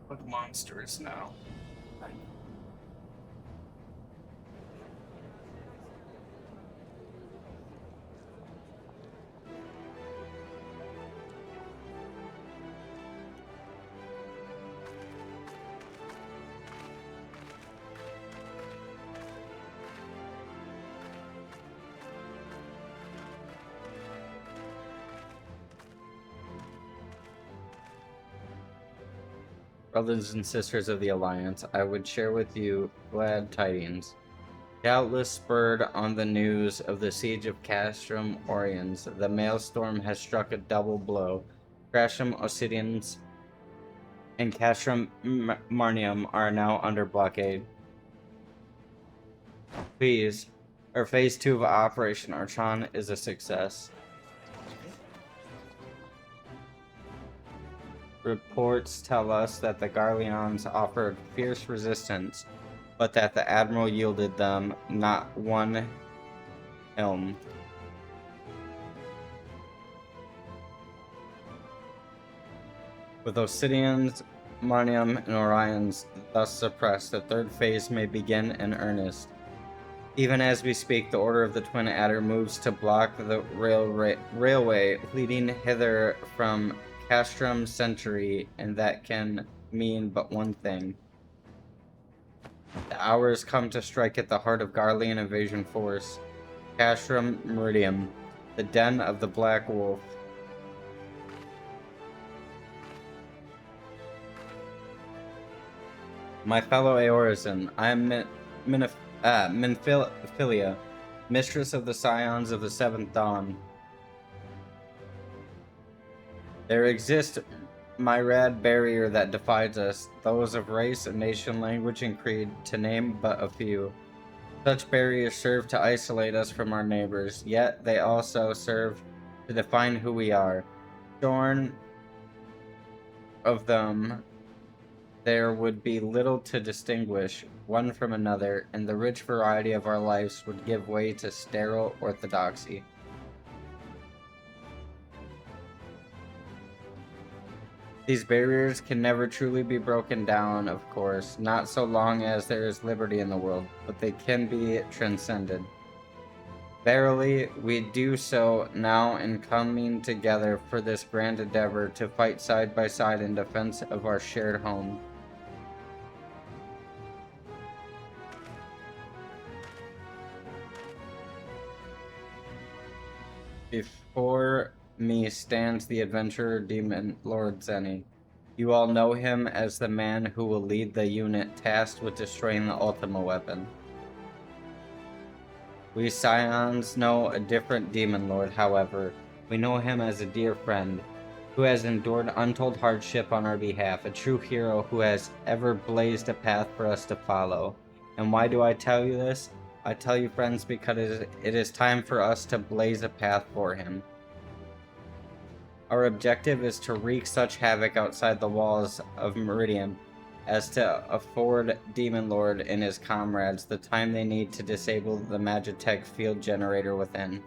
What monsters now? brothers and sisters of the Alliance, I would share with you glad tidings. Doubtless spurred on the news of the siege of Castrum Oriens, the maelstrom has struck a double blow. Castrum Obsidians and Castrum Marnium are now under blockade. Please, our Phase 2 of Operation Archon is a success. Reports tell us that the Garleons offered fierce resistance, but that the Admiral yielded them not one helm. With Obsidians, Marnium, and Orions thus suppressed, the third phase may begin in earnest. Even as we speak, the Order of the Twin Adder moves to block the railway leading hither from Castrum Century, and that can mean but one thing. The hour has come to strike at the heart of Garlean invasion force, Castrum Meridium, the den of the Black Wolf. My fellow Eorzen, I am Minfilia, mistress of the Scions of the Seventh Dawn. There exists myriad barrier that divides us, those of race, nation, language, and creed, to name but a few. Such barriers serve to isolate us from our neighbors, yet they also serve to define who we are. Shorn of them, there would be little to distinguish one from another, and the rich variety of our lives would give way to sterile orthodoxy. These barriers can never truly be broken down, of course, not so long as there is liberty in the world, but they can be transcended. Verily, we do so now in coming together for this grand endeavor to fight side by side in defense of our shared home. Before me stands the adventurer demon Lord Zxennie. You all know him as the man who will lead the unit tasked with destroying the Ultima weapon. We Scions know a different demon lord, however. We know him as a dear friend, who has endured untold hardship on our behalf, a true hero who has ever blazed a path for us to follow. And why do I tell you this? I tell you, friends, because it is time for us to blaze a path for him. Our objective is to wreak such havoc outside the walls of Meridian as to afford Demon Lord and his comrades the time they need to disable the Magitech field generator within.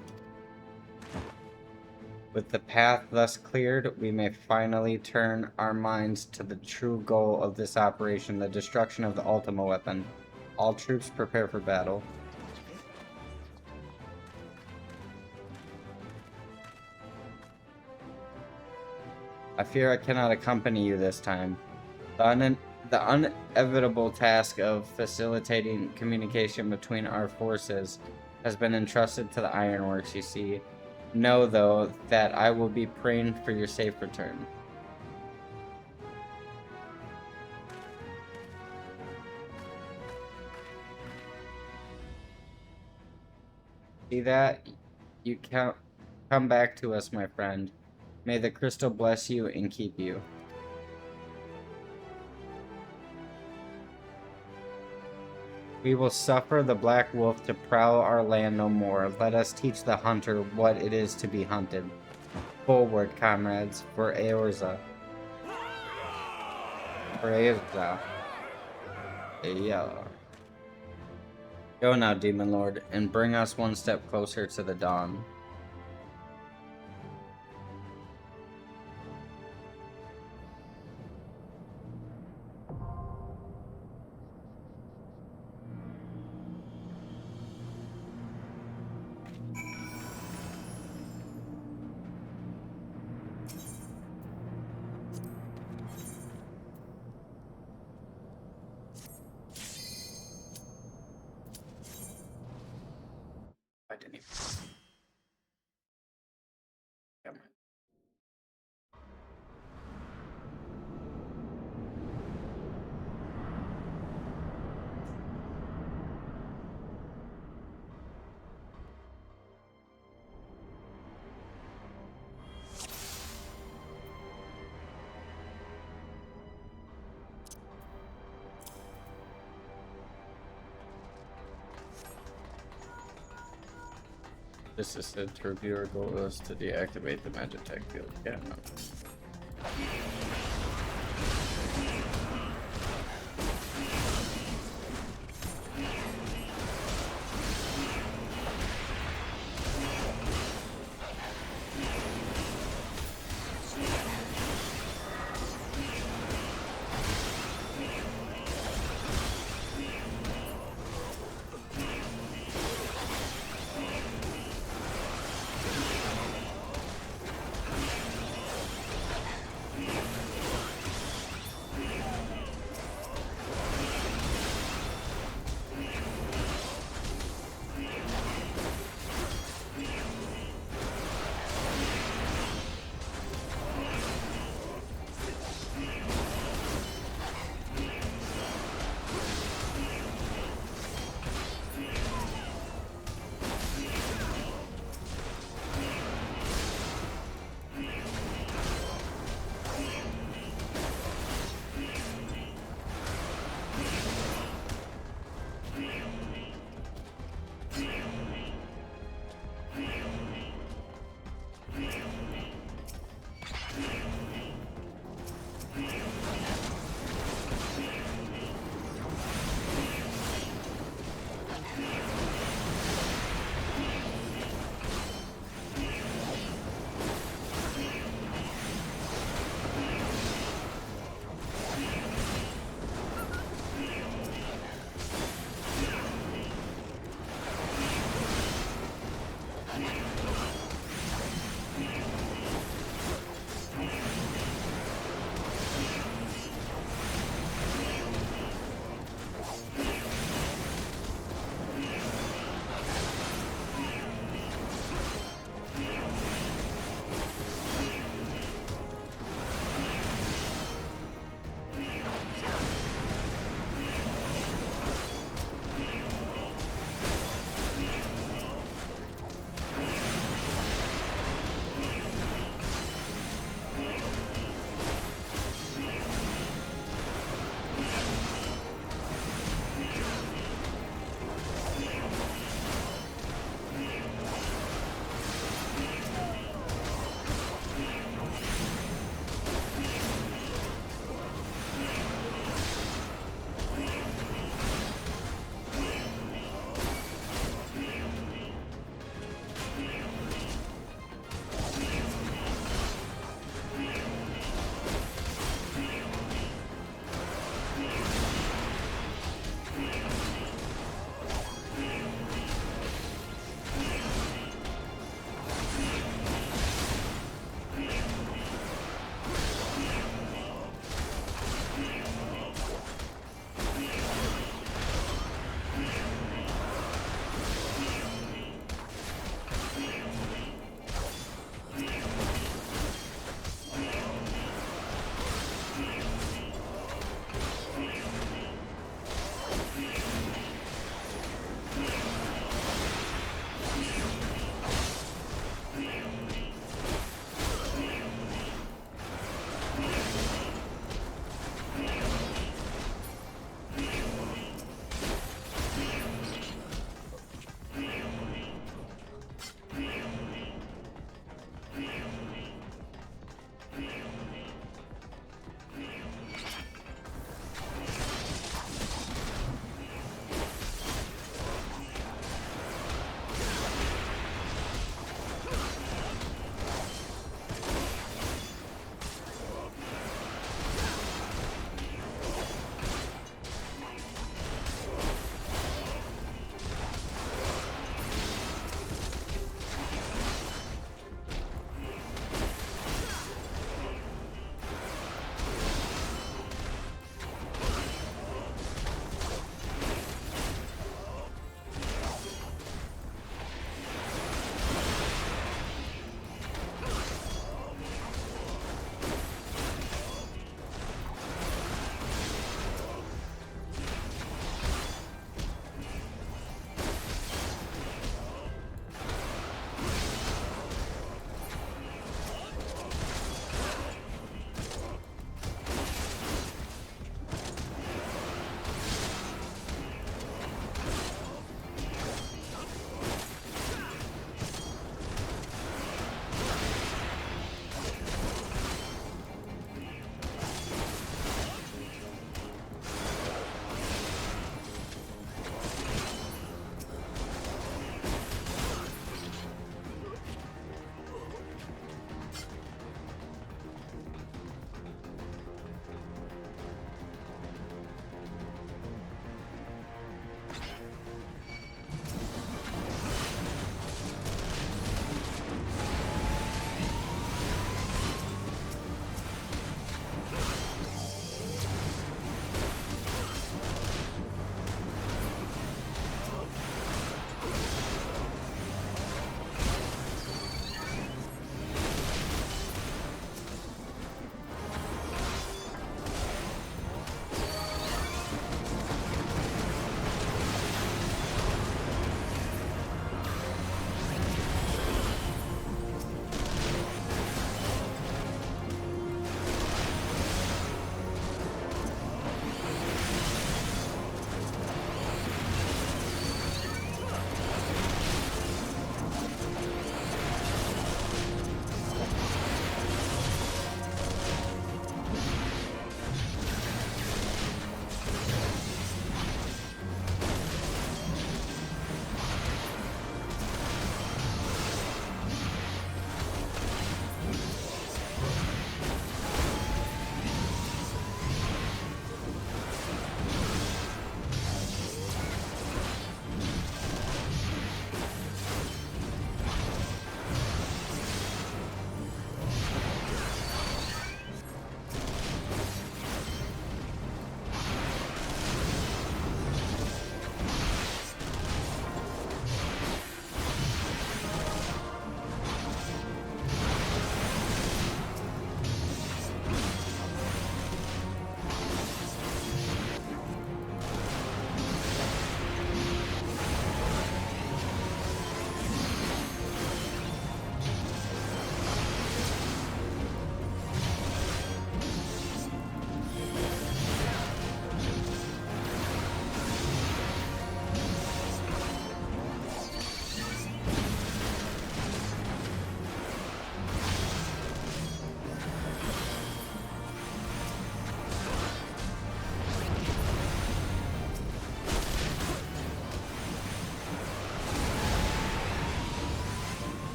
With the path thus cleared, we may finally turn our minds to the true goal of this operation, the destruction of the Ultima weapon. All troops prepare for battle. I fear I cannot accompany you this time. The inevitable task of facilitating communication between our forces has been entrusted to the Ironworks, you see. Know, though, that I will be praying for your safe return. See that? You can't come back to us, my friend. May the crystal bless you and keep you. We will suffer the Black Wolf to prowl our land no more. Let us teach the hunter what it is to be hunted. Forward, comrades, for Eorza. For Eorza. Yeah. Go now, Demon Lord, and bring us one step closer to the dawn. I didn't even... Come on. This is it. To review our goal is to deactivate the magic tech field. Yeah.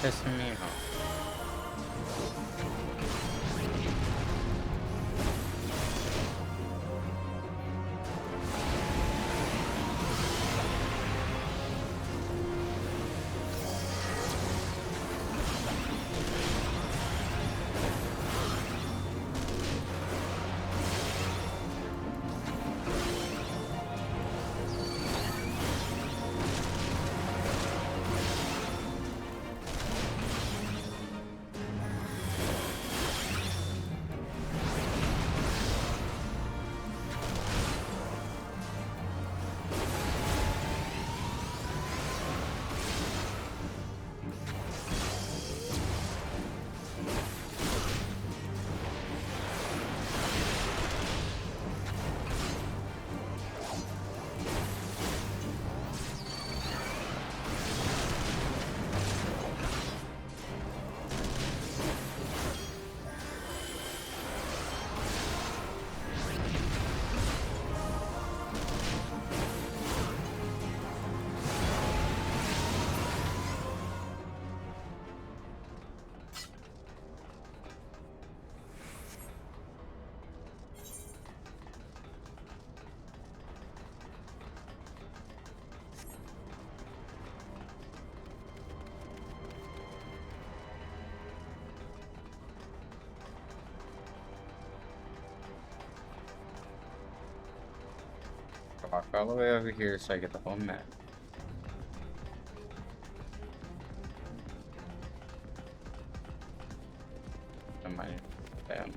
pissing me off. Walk all the way over here so I get the whole map. Am I down?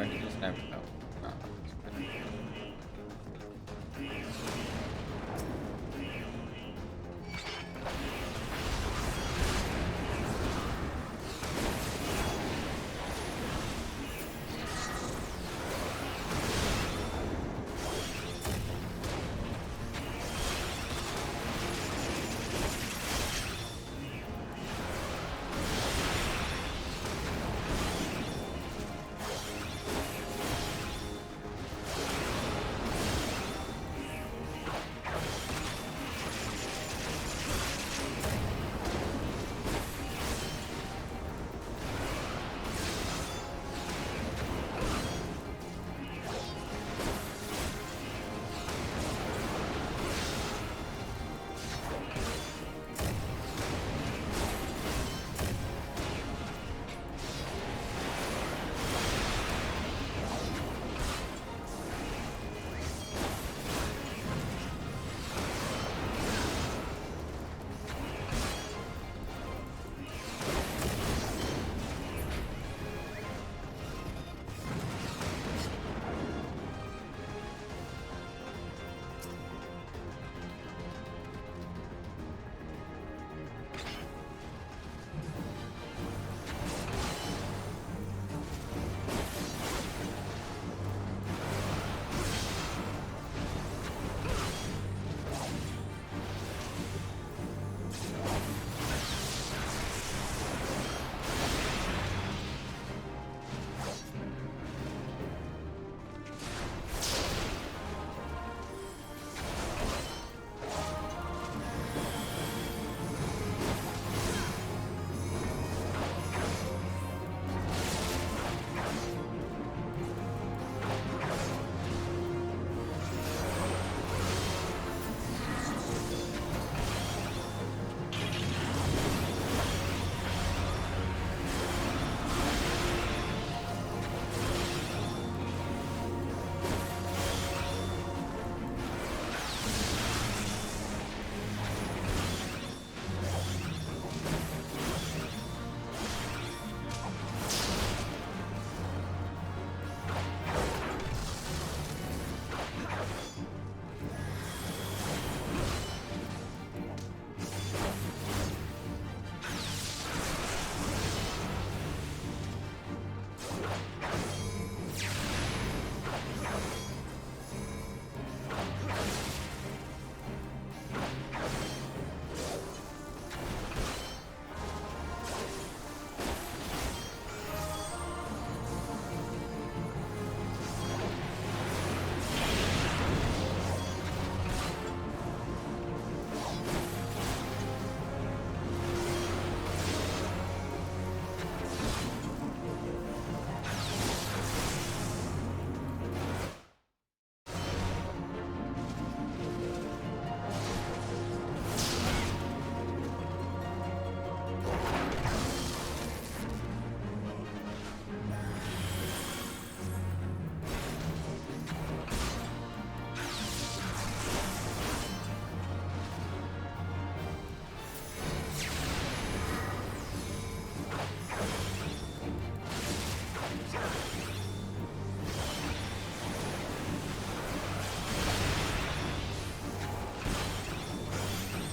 you just never know. No, it's fine.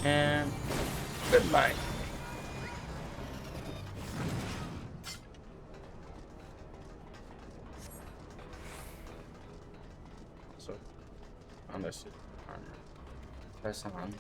And goodbye. So, on this armor. Press on.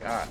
God.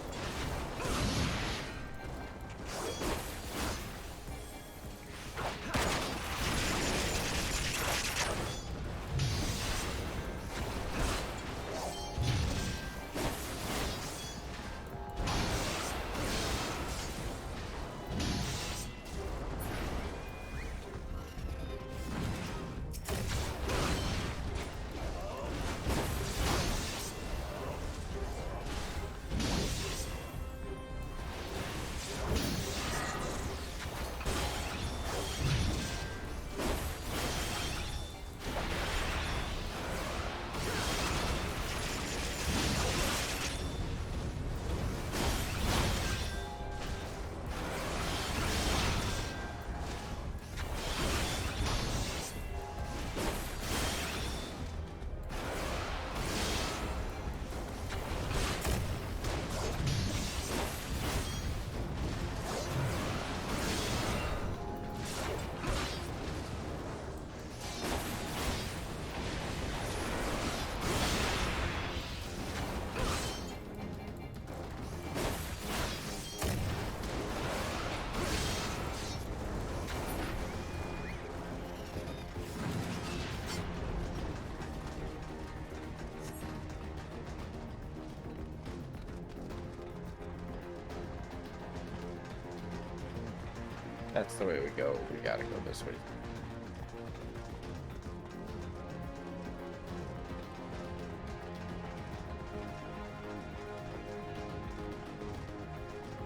That's the way we go. We gotta go this way.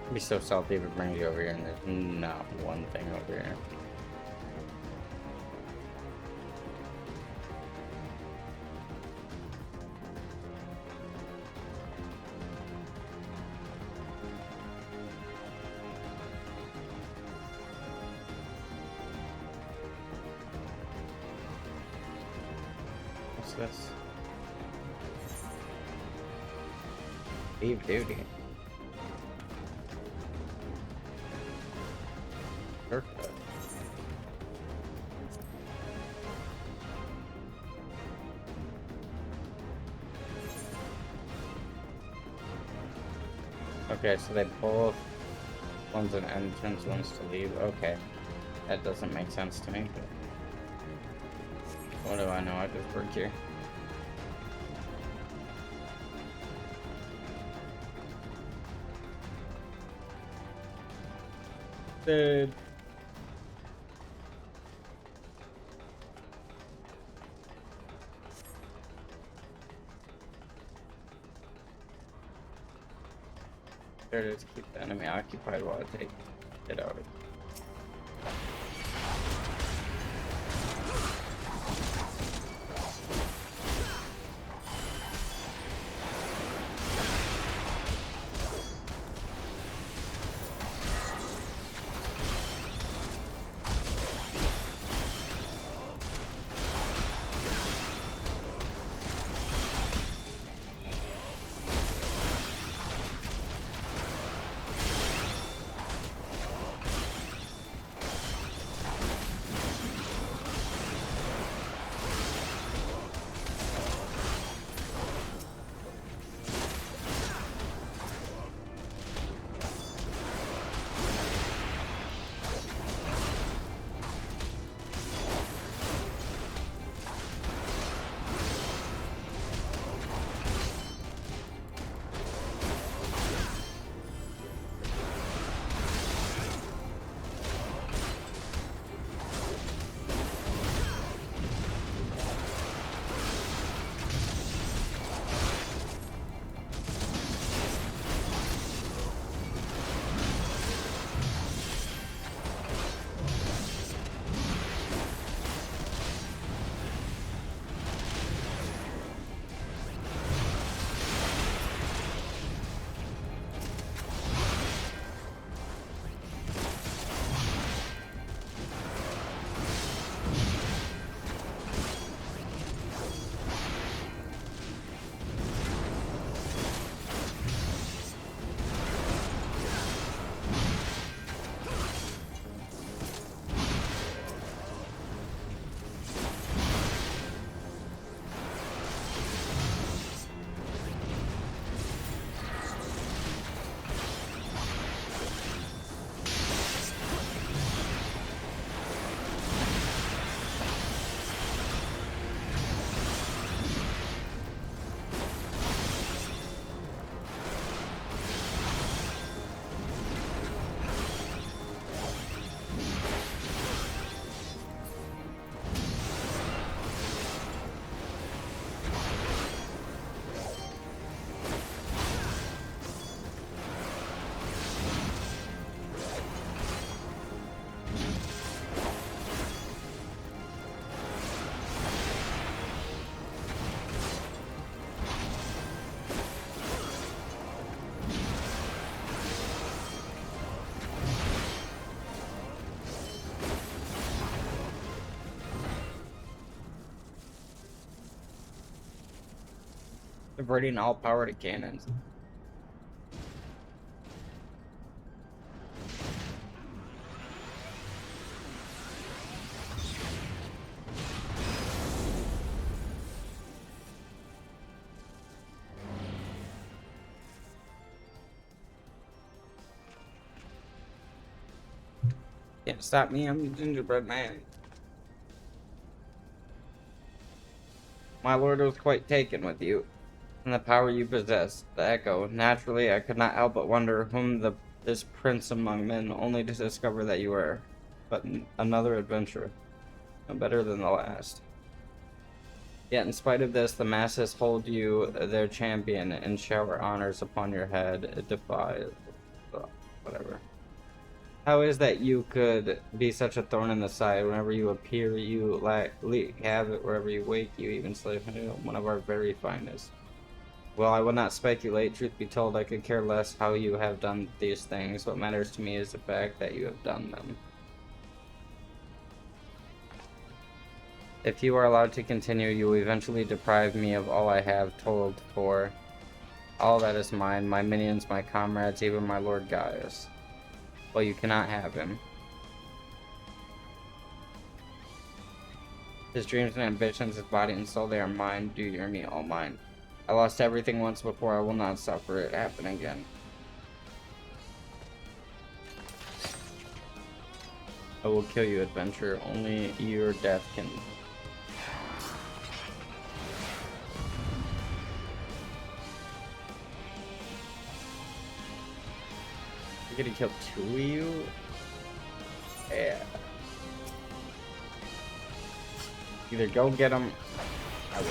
It'd be so salty if it brings you over here and there's not one thing over here. What's this? Leave duty. Perfect. Okay, so they both, one's an entrance, one's to leave. Okay, that doesn't make sense to me. What do I know? I just work here. Dude. There it is. Keep the enemy occupied while I take it out. Diverting all power to cannons. Can't stop me, I'm the gingerbread man. My lord was quite taken with you, and the power you possess, the echo. Naturally, I could not help but wonder whom this prince among men, only to discover that you were. but another adventure, no better than the last. Yet in spite of this, the masses hold you their champion and shower honors upon your head. It defies... whatever. How is that you could be such a thorn in the side? Whenever you appear, you wreak havoc. Wherever you wake, you even slay one of our very finest. Well, I will not speculate. Truth be told, I could care less how you have done these things. What matters to me is the fact that you have done them. If you are allowed to continue, you will eventually deprive me of all I have toiled for. All that is mine, my minions, my comrades, even my Lord Gaius. Well, you cannot have him. His dreams and ambitions, his body and soul, they are mine. Do you hear me? All mine. I lost everything once before. I will not suffer it happen again. I will kill you, adventurer. Only your death can... You're gonna kill 2 of you? Yeah. Either go get them... I will.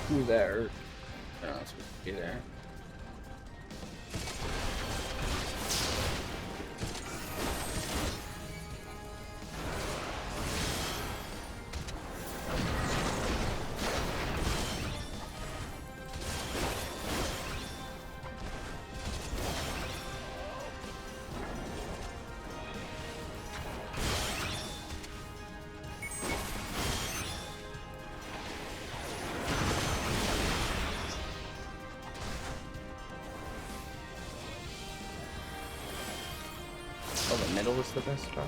Who there? They're not supposed to be there. Oh, the middle is the best spot.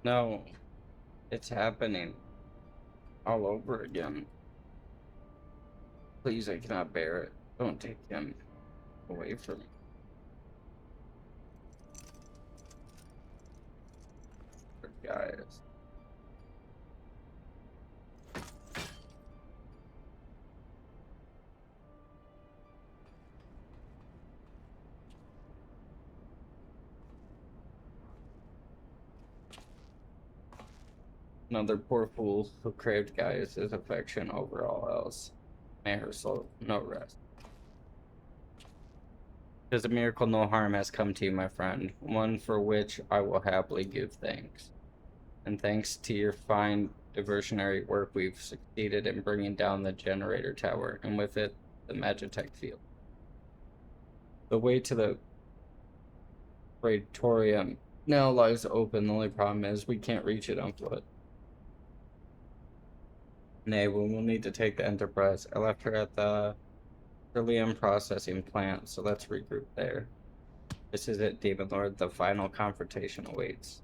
No, it's happening all over again. Please, I cannot bear it. Don't take him away from me. Guys. Another poor fool who craved Gaius' affection over all else. May her soul no rest. Because a miracle no harm has come to you, my friend, one for which I will happily give thanks. And thanks to your fine diversionary work, we've succeeded in bringing down the generator tower, and with it, the Magitech field. The way to the Praetorium now lies open. The only problem is we can't reach it on foot. Nay, we will need to take the Enterprise. I left her at the beryllium processing plant, so let's regroup there. This is it, Demon Lord. The final confrontation awaits.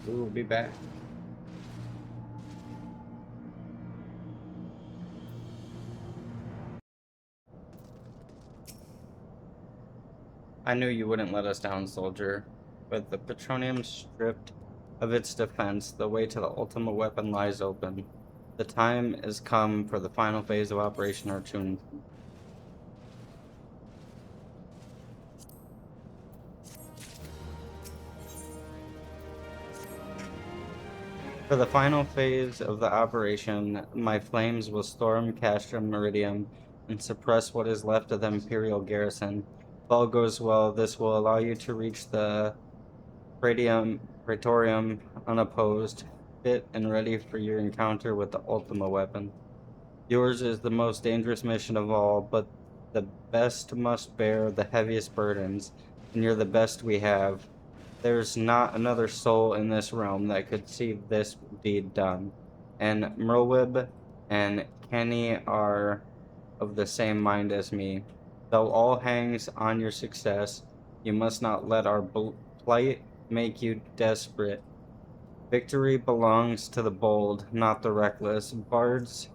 We will be back. I knew you wouldn't let us down, soldier. With the Petronium stripped of its defense, the way to the ultimate weapon lies open. The time is come for the final phase of Operation Artune. For the final phase of the operation, my flames will storm Castrum Meridium and suppress what is left of the Imperial garrison. If all goes well, this will allow you to reach the Praetorium unopposed, fit and ready for your encounter with the Ultima weapon. Yours is the most dangerous mission of all, but the best must bear the heaviest burdens, and you're the best we have. There's not another soul in this realm that could see this deed done, and Merlwyb and Kenny are of the same mind as me. Though all hangs on your success, you must not let our plight make you desperate. Victory belongs to the bold, not the reckless. Bards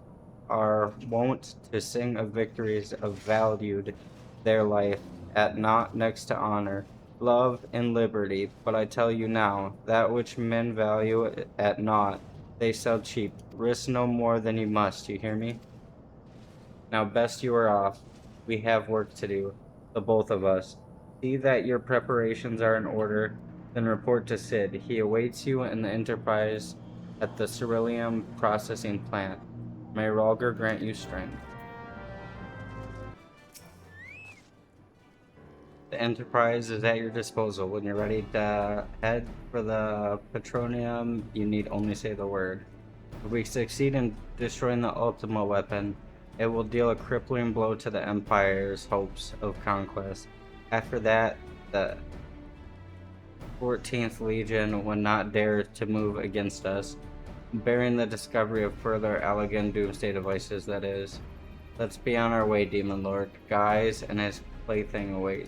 are wont to sing of victories of valued their life at naught next to honor, love, and liberty. But I tell you now, that which men value at naught, they sell cheap. Risk no more than you must, you hear me? Now best you are off. We have work to do, the both of us. See that your preparations are in order, then report to Sid. He awaits you in the Enterprise at the Ceruleum processing plant. May Ralger grant you strength. The Enterprise is at your disposal. When you're ready to head for the Petronium, you need only say the word. If we succeed in destroying the Ultima weapon, it will deal a crippling blow to the Empire's hopes of conquest. After that, the 14th Legion would not dare to move against us, bearing the discovery of further Allegan doomsday devices, that is. Let's be on our way, Demon Lord. Guys and his plaything await.